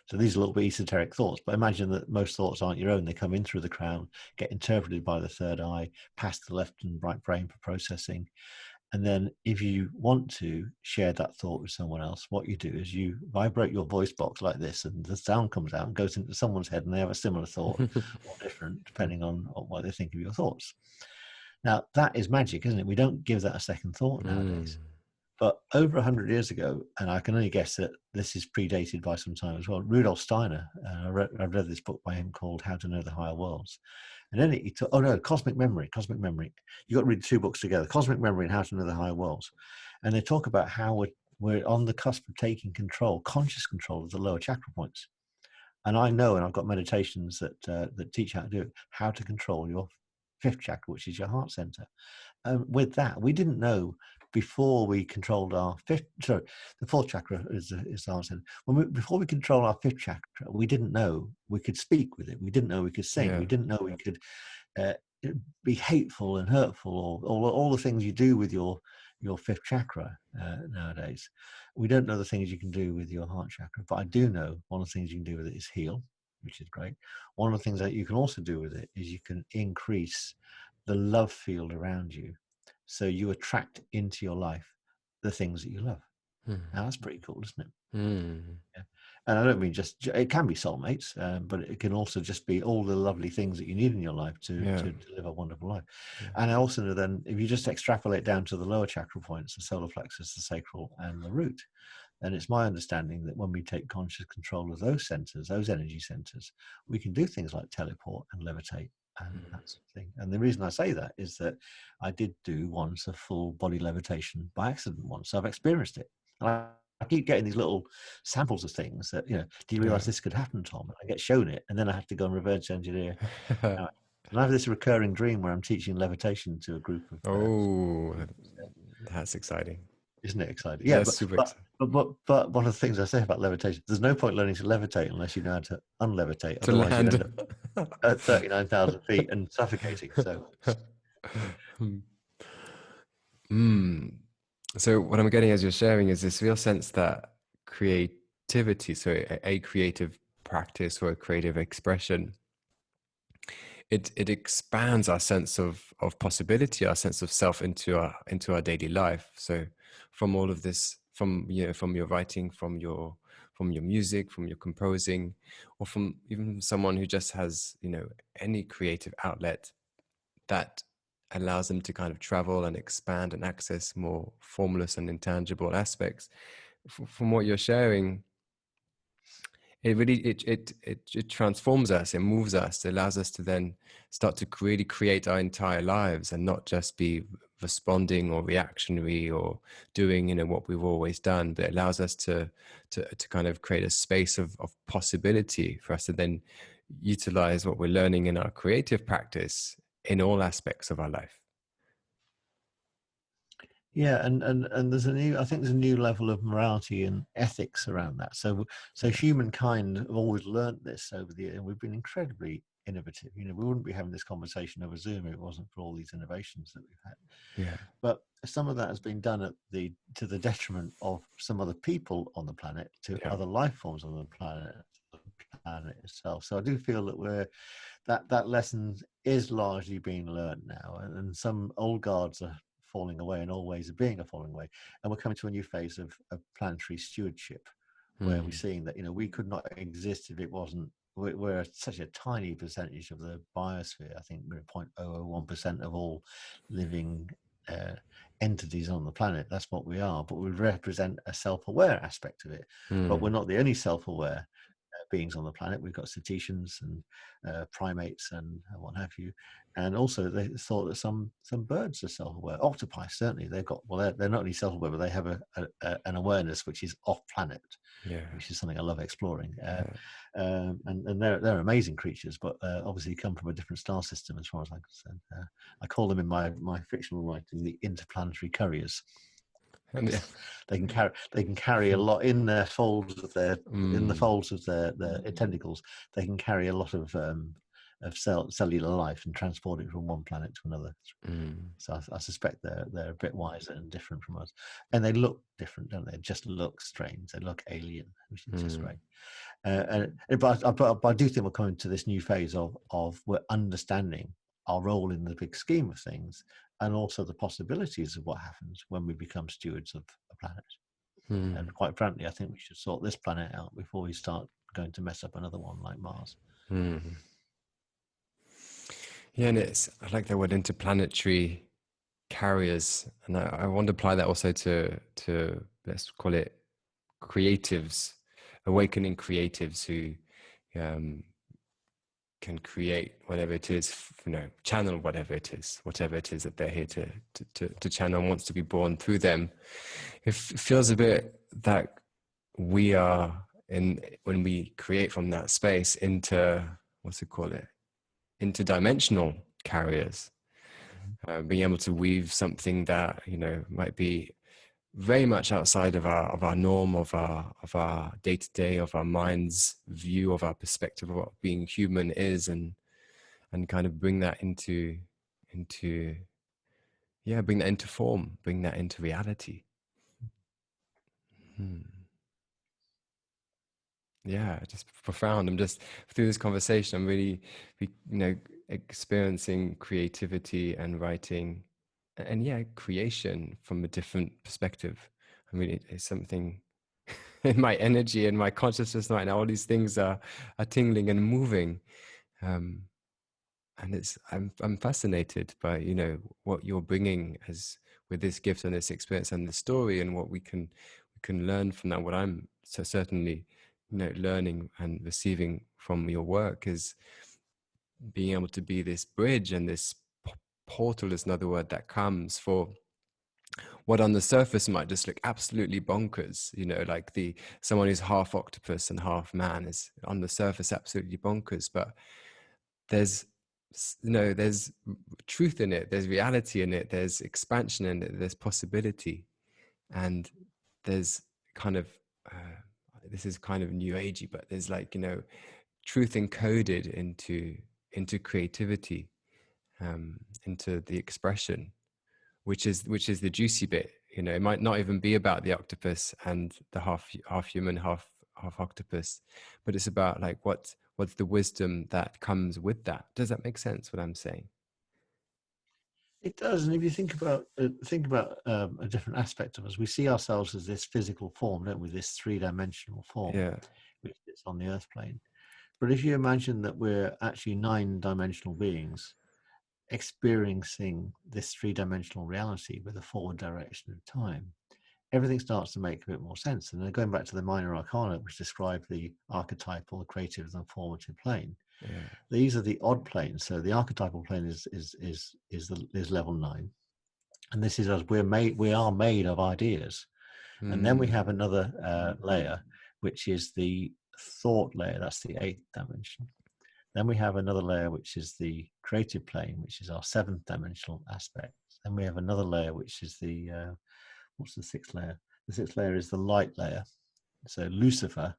So these are a little bit esoteric thoughts, but imagine that most thoughts aren't your own. They come in through the crown, get interpreted by the 3rd eye, pass the left and right brain for processing. And then if you want to share that thought with someone else, what you do is you vibrate your voice box like this, and the sound comes out and goes into someone's head, and they have a similar thought or different, depending on what they think of your thoughts. Now, that is magic, isn't it? We don't give that a second thought Mm. nowadays. But over 100 years ago, and I can only guess that this is predated by some time as well, Rudolf Steiner, I read this book by him called How to Know the Higher Worlds. And then he took, Cosmic Memory. You got to read the 2 books together, Cosmic Memory and How to Know the Higher Worlds. And they talk about how we're on the cusp of taking control, conscious control of the lower chakra points. And I know, and I've got meditations that teach how to do it, how to control your fifth chakra, which is your heart center. With that, we didn't know before we controlled our the fourth chakra is the heart center. Before we control our fifth chakra, we didn't know we could speak with it. We didn't know we could sing. Yeah. We didn't know we could uh, be hateful and hurtful, or all the things you do with your fifth chakra nowadays. We don't know the things you can do with your heart chakra, but I do know one of the things you can do with it is heal, which is great. One of the things that you can also do with it is you can increase the love field around you, so you attract into your life the things that you love. Now that's pretty cool, isn't it? Yeah. And I don't mean just, it can be soulmates, but it can also just be all the lovely things that you need in your life to live a wonderful life. And I also know then, if you just extrapolate down to the lower chakra points, the solar plexus, the sacral, and the root, then it's my understanding that when we take conscious control of those centers, those energy centers, we can do things like teleport and levitate and that sort of thing. And the reason I say that is that I did do once a full body levitation by accident once. So I've experienced it. And I keep getting these little samples of things that, do you realize this could happen, Tom? And I get shown it, and then I have to go and reverse engineer. And I have this recurring dream where I'm teaching levitation to a group of that's exciting. Isn't it exciting? Yeah, super exciting. But one of the things I say about levitation, there's no point learning to levitate unless you know how to unlevitate. To Otherwise, land. you end up at 39,000 feet and suffocating. So, So what I'm getting as you're sharing is this real sense that creativity, so a creative practice or a creative expression, it expands our sense of possibility, our sense of self into our daily life. So from all of this, from your writing, from your music, from your composing, or from even someone who just has any creative outlet that allows them to kind of travel and expand and access more formless and intangible aspects. From what you're sharing, it really it transforms us, it moves us, it allows us to then start to really create our entire lives and not just be responding or reactionary or doing what we've always done, but it allows us to kind of create a space of possibility for us to then utilize what we're learning in our creative practice in all aspects of our life. Yeah, and there's I think there's a new level of morality and ethics around that. So humankind have always learnt this over the years, and we've been incredibly innovative. We wouldn't be having this conversation over Zoom if it wasn't for all these innovations that we've had. Yeah. But some of that has been done to the detriment of some other people on the planet, to other life forms on the planet itself. So I do feel that that lesson is largely being learned now, and some old guards are falling away and all ways of being are falling away, and we're coming to a new phase of planetary stewardship, where we're seeing that we could not exist if it wasn't. We're such a tiny percentage of the biosphere. I think we're 0.001% of all living entities on the planet. That's what we are, but we represent a self-aware aspect of it. But we're not the only self-aware beings on the planet. We've got cetaceans and primates and what have you, and also they thought that some birds are self-aware. Octopi, certainly, they've got, they're not only self-aware, but they have an awareness which is off-planet, which is something I love exploring. And they're amazing creatures, but obviously come from a different star system as far as I'm concerned. I call them in my fictional writing the interplanetary couriers. They can carry a lot in their folds of their in the folds of their tentacles. They can carry a lot of cellular life and transport it from one planet to another. So I suspect they're a bit wiser and different from us, and they look different, don't they? Just look strange. They look alien, which is just great. But I do think we're coming to this new phase of we're understanding our role in the big scheme of things, and also the possibilities of what happens when we become stewards of a planet. And quite frankly, I think we should sort this planet out before we start going to mess up another one like Mars. Yeah, and I like the word interplanetary carriers, and I want to apply that also to let's call it creatives, awakening creatives who can create whatever it is, channel whatever it is that they're here to channel and wants to be born through them. It feels a bit that we are when we create from that space into, what's it called it, interdimensional carriers, being able to weave something that, you know, might be very much outside of our norm, of our day-to-day, of our mind's view, of our perspective of what being human is, and kind of bring that into yeah, bring that into form, bring that into reality. Yeah, just profound. I'm just, through this conversation, I'm really, you know, experiencing creativity and writing, and yeah, creation from a different perspective. I mean, it's something in my energy and my consciousness right now. All these things are tingling and moving, and I'm fascinated by, you know, what you're bringing as with this gift and this experience and the story, and what we can learn from that. What I'm so certainly, you know, learning and receiving from your work is being able to be this bridge and this portal is another word that comes for what on the surface might just look absolutely bonkers, you know, like someone who's half octopus and half man is on the surface absolutely bonkers, but there's, you know, there's truth in it, there's reality in it, there's expansion in it, there's possibility, and there's kind of this is kind of new agey, but there's, like, you know, truth encoded into creativity, into the expression, which is the juicy bit. You know, it might not even be about the octopus and the half human, half octopus, but it's about, like, what's the wisdom that comes with that. Does that make sense, what I'm saying? It does, and if you think about a different aspect of us, we see ourselves as this physical form, don't we? This three-dimensional form, Yeah. which is on the earth plane. But if you imagine that we're actually nine-dimensional beings experiencing this three-dimensional reality with a forward direction of time, everything starts to make a bit more sense. And then going back to the minor arcana, which describe the archetypal, the creative, and the formative plane, Yeah. these are the odd planes. So the archetypal plane is level 9, and this is us. We are made of ideas, and then we have another layer, which is the thought layer. That's the 8th dimension. Then we have another layer, which is the creative plane, which is our 7th dimensional aspect. Then we have another layer, which is the what's the 6th layer? The 6th layer is the light layer. So Lucifer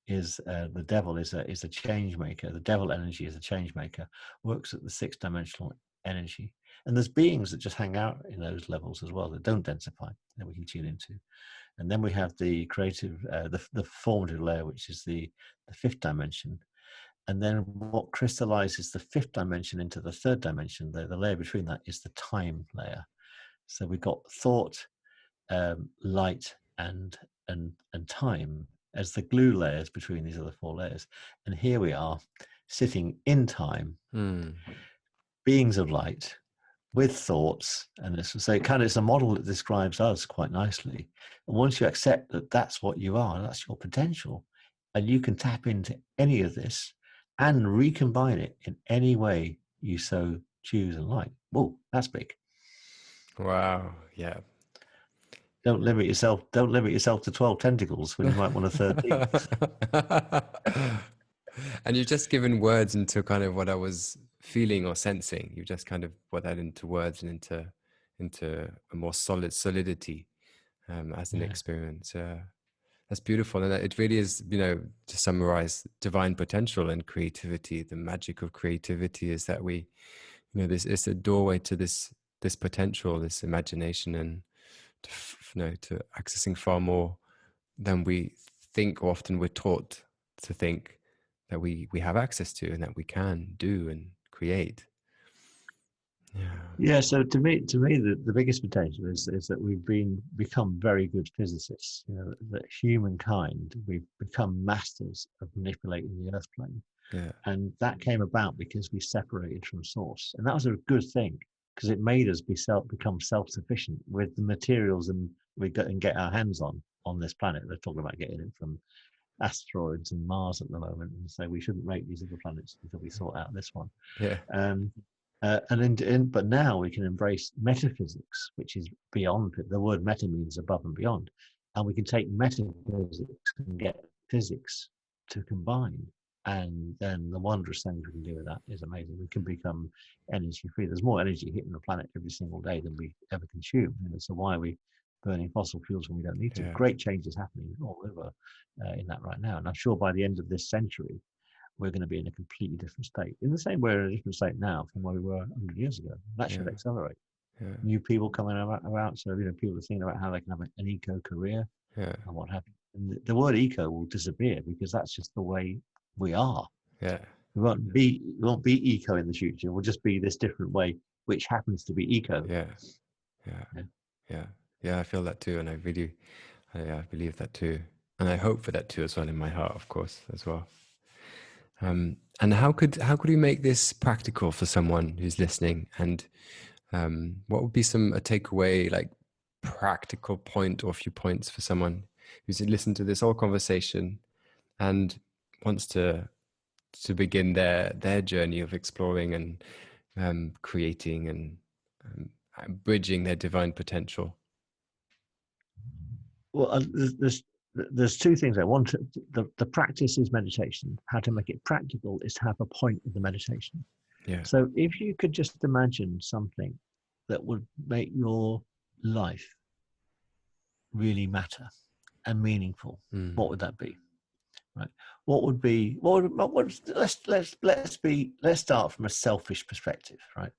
is the devil is a change maker. The devil energy is a change maker, works at the 6th dimensional energy. And there's beings that just hang out in those levels as well, that don't densify, that we can tune into. And then we have the creative, the formative layer, which is the 5th dimension. And then what crystallizes the 5th dimension into the 3rd dimension, the layer between that, is the time layer. So we've got thought, light, and time as the glue layers between these other 4 layers. And here we are sitting in time, beings of light with thoughts, and this, so it's a model that describes us quite nicely. And once you accept that that's what you are, that's your potential, and you can tap into any of this and recombine it in any way you so choose and like. Whoa, that's big. Wow. Yeah. Don't limit yourself to 12 tentacles when you might want a 13. And you've just given words into kind of what I was feeling or sensing. You just kind of put that into words and into a more solidity, as an experience. That's beautiful, and it really is, you know, to summarize divine potential and creativity. The magic of creativity is that we, you know, this is a doorway to this potential, this imagination, and to, you know, to accessing far more than we think, or often we're taught to think that we have access to, and that we can do and create. Yeah, so to me, the biggest potential is that we've become very good physicists. You know, that humankind, we've become masters of manipulating the earth plane. Yeah. And that came about because we separated from source. And that was a good thing, because it made us become self-sufficient with the materials and we get our hands on this planet. They're talking about getting it from asteroids and Mars at the moment, and so we shouldn't rate these other planets until we sort out this one. Yeah. But now we can embrace metaphysics, which is beyond. The word meta means above and beyond, and we can take metaphysics and get physics to combine. And then the wondrous things we can do with that is amazing. We can become energy free. There's more energy hitting the planet every single day than we ever consume. So why are we burning fossil fuels when we don't need to? Yeah. Great changes happening all over in that right now. And I'm sure by the end of this century, we're going to be in a completely different state. In the same way, we're in a different state now from where we were 100 years ago. That should accelerate. Yeah. New people coming about. So, people are thinking about how they can have an eco career Yeah. and what have you. And the word eco will disappear because that's just the way we are. Yeah. We won't be eco in the future. We'll just be this different way, which happens to be eco. Yeah. I feel that too, and I believe that too, and I hope for that too as well in my heart, of course, as well. And how could we make this practical for someone who's listening? And what would be a takeaway, like practical point or few points for someone who's listened to this whole conversation and wants to begin their journey of exploring and creating and bridging their divine potential? Well, there's two things I want. The practice is meditation. How to make it practical is to have a point of the meditation. Yeah. So if you could just imagine something that would make your life really matter and meaningful, what would that be? Right? Let's start from a selfish perspective, right?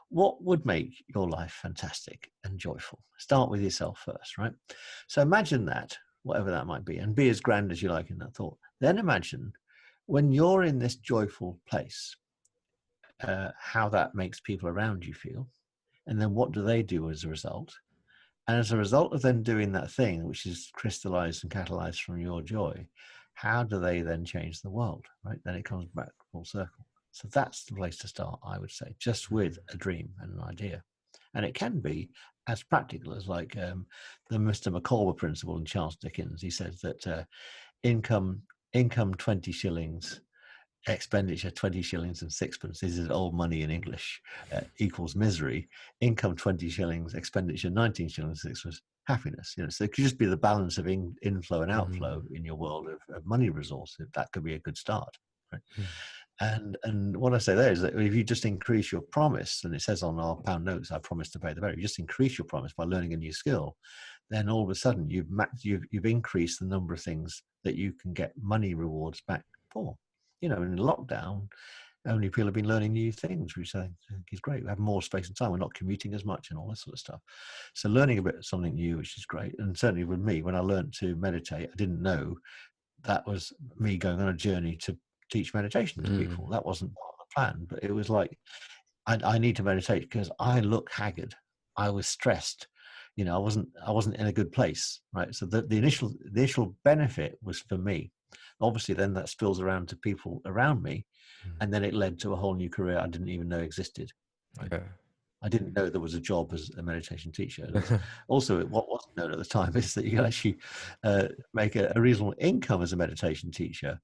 What would make your life fantastic and joyful? Start with yourself first, right? So imagine that, whatever that might be, and be as grand as you like in that thought. Then imagine when you're in this joyful place, how that makes people around you feel. And then what do they do as a result? And as a result of them doing that thing, which is crystallized and catalyzed from your joy, how do they then change the world, right? Then it comes back full circle. So that's the place to start, I would say, just with a dream and an idea. And it can be as practical as like the Mr. Micawber principle in Charles Dickens. He says that income 20 shillings, expenditure 20 shillings and sixpence. This is old money in English, equals misery. Income 20 shillings, expenditure 19 shillings and sixpence, happiness. So it could just be the balance of inflow and outflow in your world of money resources. That could be a good start, right? And what I say there is that if you just increase your promise, and it says on our pound notes, I promise to pay the better. You just increase your promise by learning a new skill, then all of a sudden you've increased the number of things that you can get money rewards back for. In lockdown, only people have been learning new things, which I think is great. We have more space and time. We're not commuting as much and all that sort of stuff. So learning a bit of something new, which is great. And certainly with me, when I learned to meditate, I didn't know that was me going on a journey to teach meditation to people. That wasn't part of the plan, but it was like, I need to meditate because I look haggard. I was stressed. I wasn't in a good place, right? So the initial benefit was for me. Obviously, then that spills around to people around me, and then it led to a whole new career I didn't even know existed. Right? Yeah. I didn't know there was a job as a meditation teacher. Also, what wasn't known at the time is that you can actually make a reasonable income as a meditation teacher,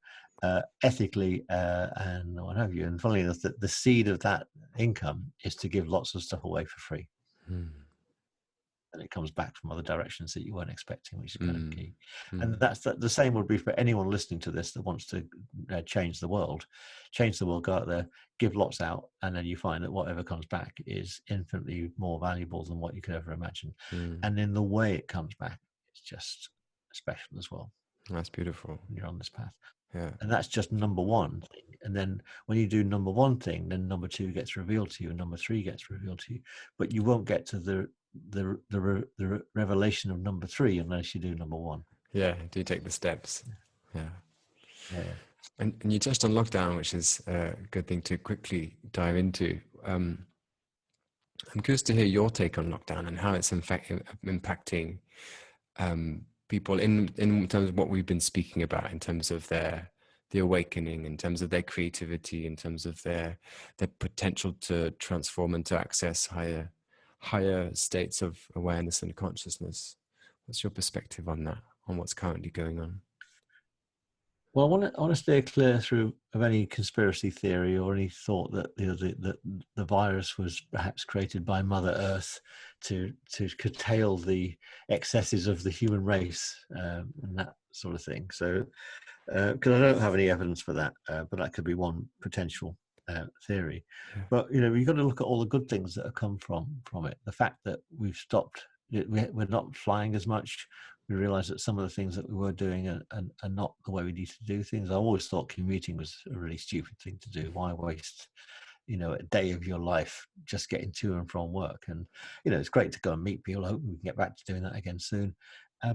ethically and what have you. And funnily enough, the seed of that income is to give lots of stuff away for free. And it comes back from other directions that you weren't expecting, which is kind of key. And that's the same would be for anyone listening to this that wants to change the world. Go out there, give lots out, and then you find that whatever comes back is infinitely more valuable than what you could ever imagine. And in the way it comes back, it's just special as well. That's beautiful. When you're on this path. Yeah. And that's just number one thing. And then when you do number one thing, then number two gets revealed to you, and number three gets revealed to you. But you won't get to the revelation of number three unless you do number one. Yeah, do you take the steps? Yeah. And you touched on lockdown, which is a good thing to quickly dive into. I'm curious to hear your take on lockdown and how it's impacting people in terms of what we've been speaking about, in terms of the awakening, in terms of their creativity, in terms of their potential to transform and to access higher states of awareness and consciousness. What's your perspective on that, on what's currently going on? Well, I want to steer clear of any conspiracy theory or any thought that the virus was perhaps created by Mother Earth to curtail the excesses of the human race, and sort of thing. So, because I don't have any evidence for that, but that could be one potential theory. Yeah. But you've got to look at all the good things that have come from it. The fact that we've stopped, we're not flying as much. We realize that some of the things that we were doing are not the way we need to do things. I always thought commuting was a really stupid thing to do. Why waste a day of your life just getting to and from work? And it's great to go and meet people. I hope we can get back to doing that again soon.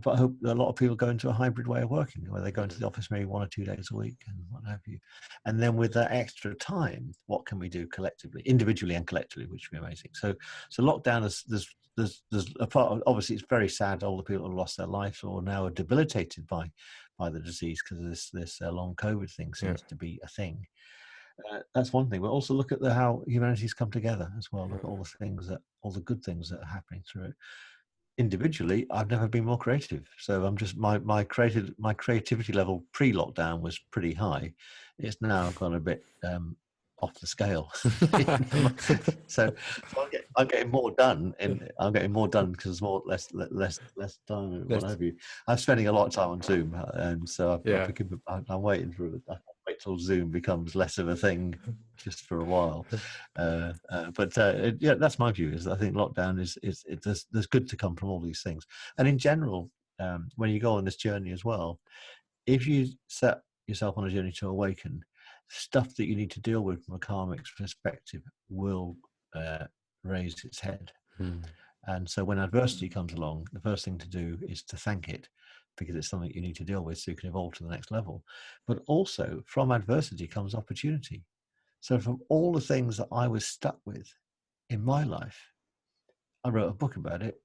But I hope that a lot of people go into a hybrid way of working, where they go into the office maybe 1 or 2 days a week and what have you. And then with that extra time, what can we do collectively, individually and collectively, which would be amazing. So lockdown is there's a part of, obviously it's very sad, all the people who have lost their lives or now are debilitated by the disease, because this long COVID thing seems to be a thing. That's one thing, but also look at how humanity's come together as well. Look at all the good things that are happening through it. Individually, I've never been more creative. So I'm just my creativity level pre-lockdown was pretty high. It's now gone a bit off the scale. so I'm getting more done, and I'm getting more done because there's less time and what have you. I'm spending a lot of time on Zoom, and so I'm waiting for it. I can't wait till Zoom becomes less of a thing, just for a while. But that's my view. Is I think lockdown there's good to come from all these things, and in general, when you go on this journey as well, if you set yourself on a journey to awaken, stuff that you need to deal with from a karmic perspective will raise its head. And so when adversity comes along, the first thing to do is to thank it, because it's something you need to deal with so you can evolve to the next level. But also from adversity comes opportunity. So from all the things that I was stuck with in my life, I wrote a book about it,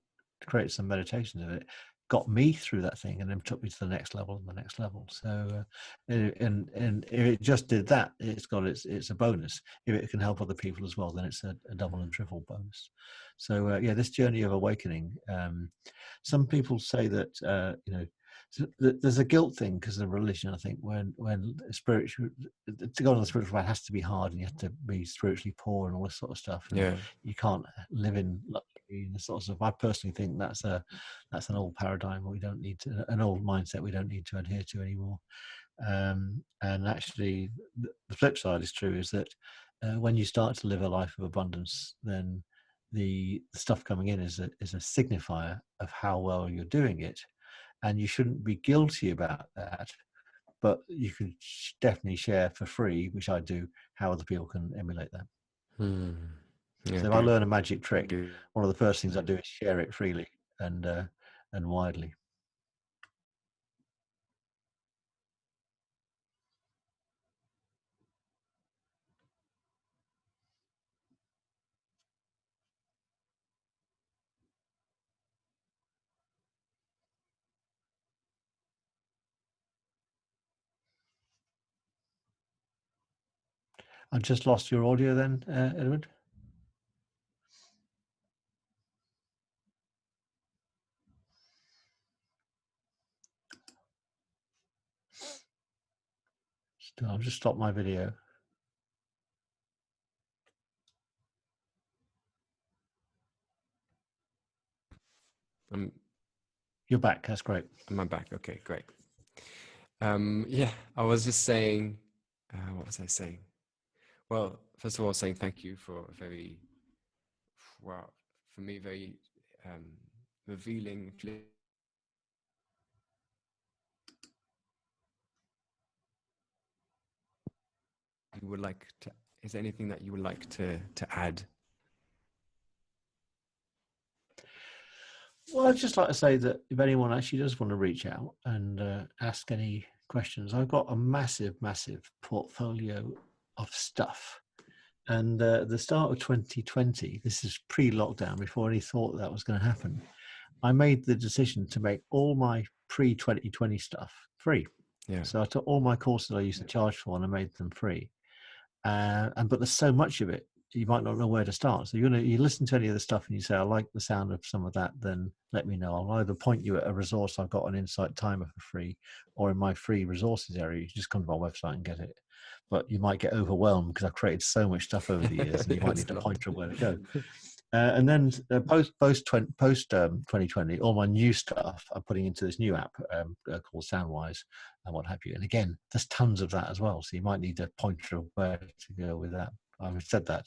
created some meditations of it, got me through that thing, and then took me to the next level and the next level. So and if it just did that, it's a bonus. If it can help other people as well, then it's a double and triple bonus. So this journey of awakening, some people say that there's a guilt thing because of religion. I think when spiritual, to go on the spiritual path has to be hard, and you have to be spiritually poor and all this sort of stuff. And you can't live in luxury and sort of stuff. I personally think that's an old paradigm. We don't need to, an old mindset we don't need to adhere to anymore. And actually, the flip side is true, is that when you start to live a life of abundance, then the stuff coming in is a signifier of how well you're doing it. And you shouldn't be guilty about that, but you can definitely share for free, which I do, how other people can emulate that. So if I learn a magic trick, one of the first things I do is share it freely and widely. I just lost your audio then, Edward. I'll just stop my video. You're back. That's great. Am I back? Okay, great. I was just saying, what was I saying? Well, first of all, saying thank you for a very, well, for me, very revealing. You would like to? Is there anything that you would like to add? Well, I'd just like to say that if anyone actually does want to reach out and ask any questions, I've got a massive portfolio of stuff. And the start of 2020, this is pre-lockdown, before any thought that was going to happen, I made the decision to make all my pre-2020 stuff free. So I took all my courses I used to charge for and I made them free. But there's so much of it, you might not know where to start. So you listen to any of the stuff and you say, I like the sound of some of that, then let me know. I'll either point you at a resource I've got on Insight Timer for free, or in my free resources area, you just come to my website and get it. But you might get overwhelmed because I've created so much stuff over the years, and you might need to point to where to go. And then post 2020, all my new stuff I'm putting into this new app called Soundwise and what have you. And again, there's tons of that as well. So you might need a pointer of where to go with that. I've said that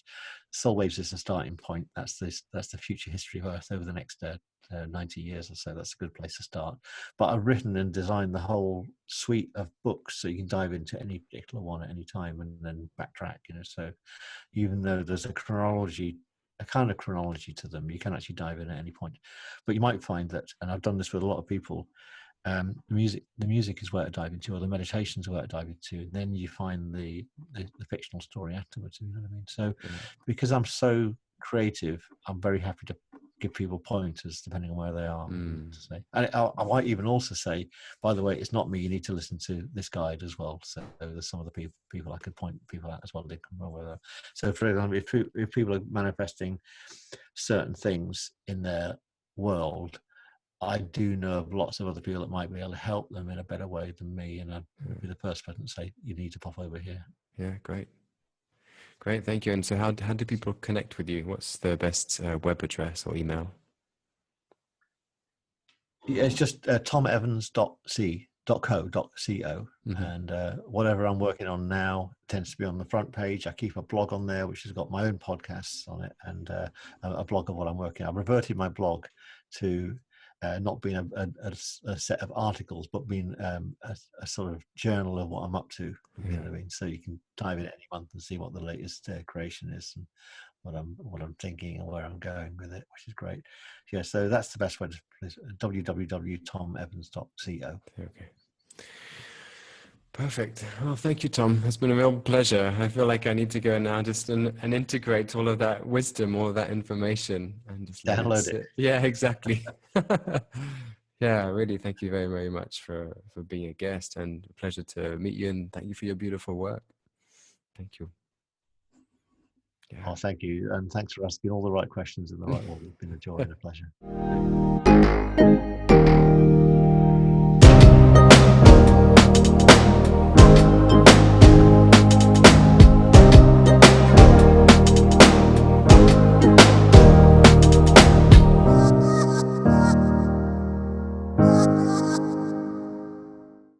Soulwaves is the starting point. That's the future history of Earth over the next 90 years or so. That's a good place to start. But I've written and designed the whole suite of books so you can dive into any particular one at any time and then backtrack. So even though there's a kind of chronology to them, you can actually dive in at any point. But you might find that, and I've done this with a lot of people, the music is where to dive into, or the meditations are where to dive into, and then you find the fictional story afterwards. You know what I mean? So because I'm so creative, I'm very happy to give people pointers depending on where they are. To say. And I might even also say, by the way, it's not me, you need to listen to this guide as well. So there's some of the people I could point people out as well. So for example, if people are manifesting certain things in their world, I do know of lots of other people that might be able to help them in a better way than me, and I'd be the first person to say, you need to pop over here. Yeah, great. Thank you. And so how do people connect with you? What's the best web address or email? Yeah, it's just tomevans.co.co. And whatever I'm working on now tends to be on the front page. I keep a blog on there which has got my own podcasts on it, and a blog of what I'm working on. I've reverted my blog to not being a set of articles, but being a sort of journal of what I'm up to. You know what I mean? So you can dive in any month and see what the latest creation is and what I'm thinking and where I'm going with it, which is great. Yeah, so that's the best way to www.tomevans.co. Okay. Perfect. Well, thank you, Tom. It's been a real pleasure. I feel like I need to go now just and integrate all of that wisdom, all of that information, and just download it. Yeah, exactly. Yeah, really, thank you very, very much for being a guest, and a pleasure to meet you, and thank you for your beautiful work. Thank you. Yeah. Oh, thank you. And thanks for asking all the right questions in the right order. It's been a joy and a pleasure.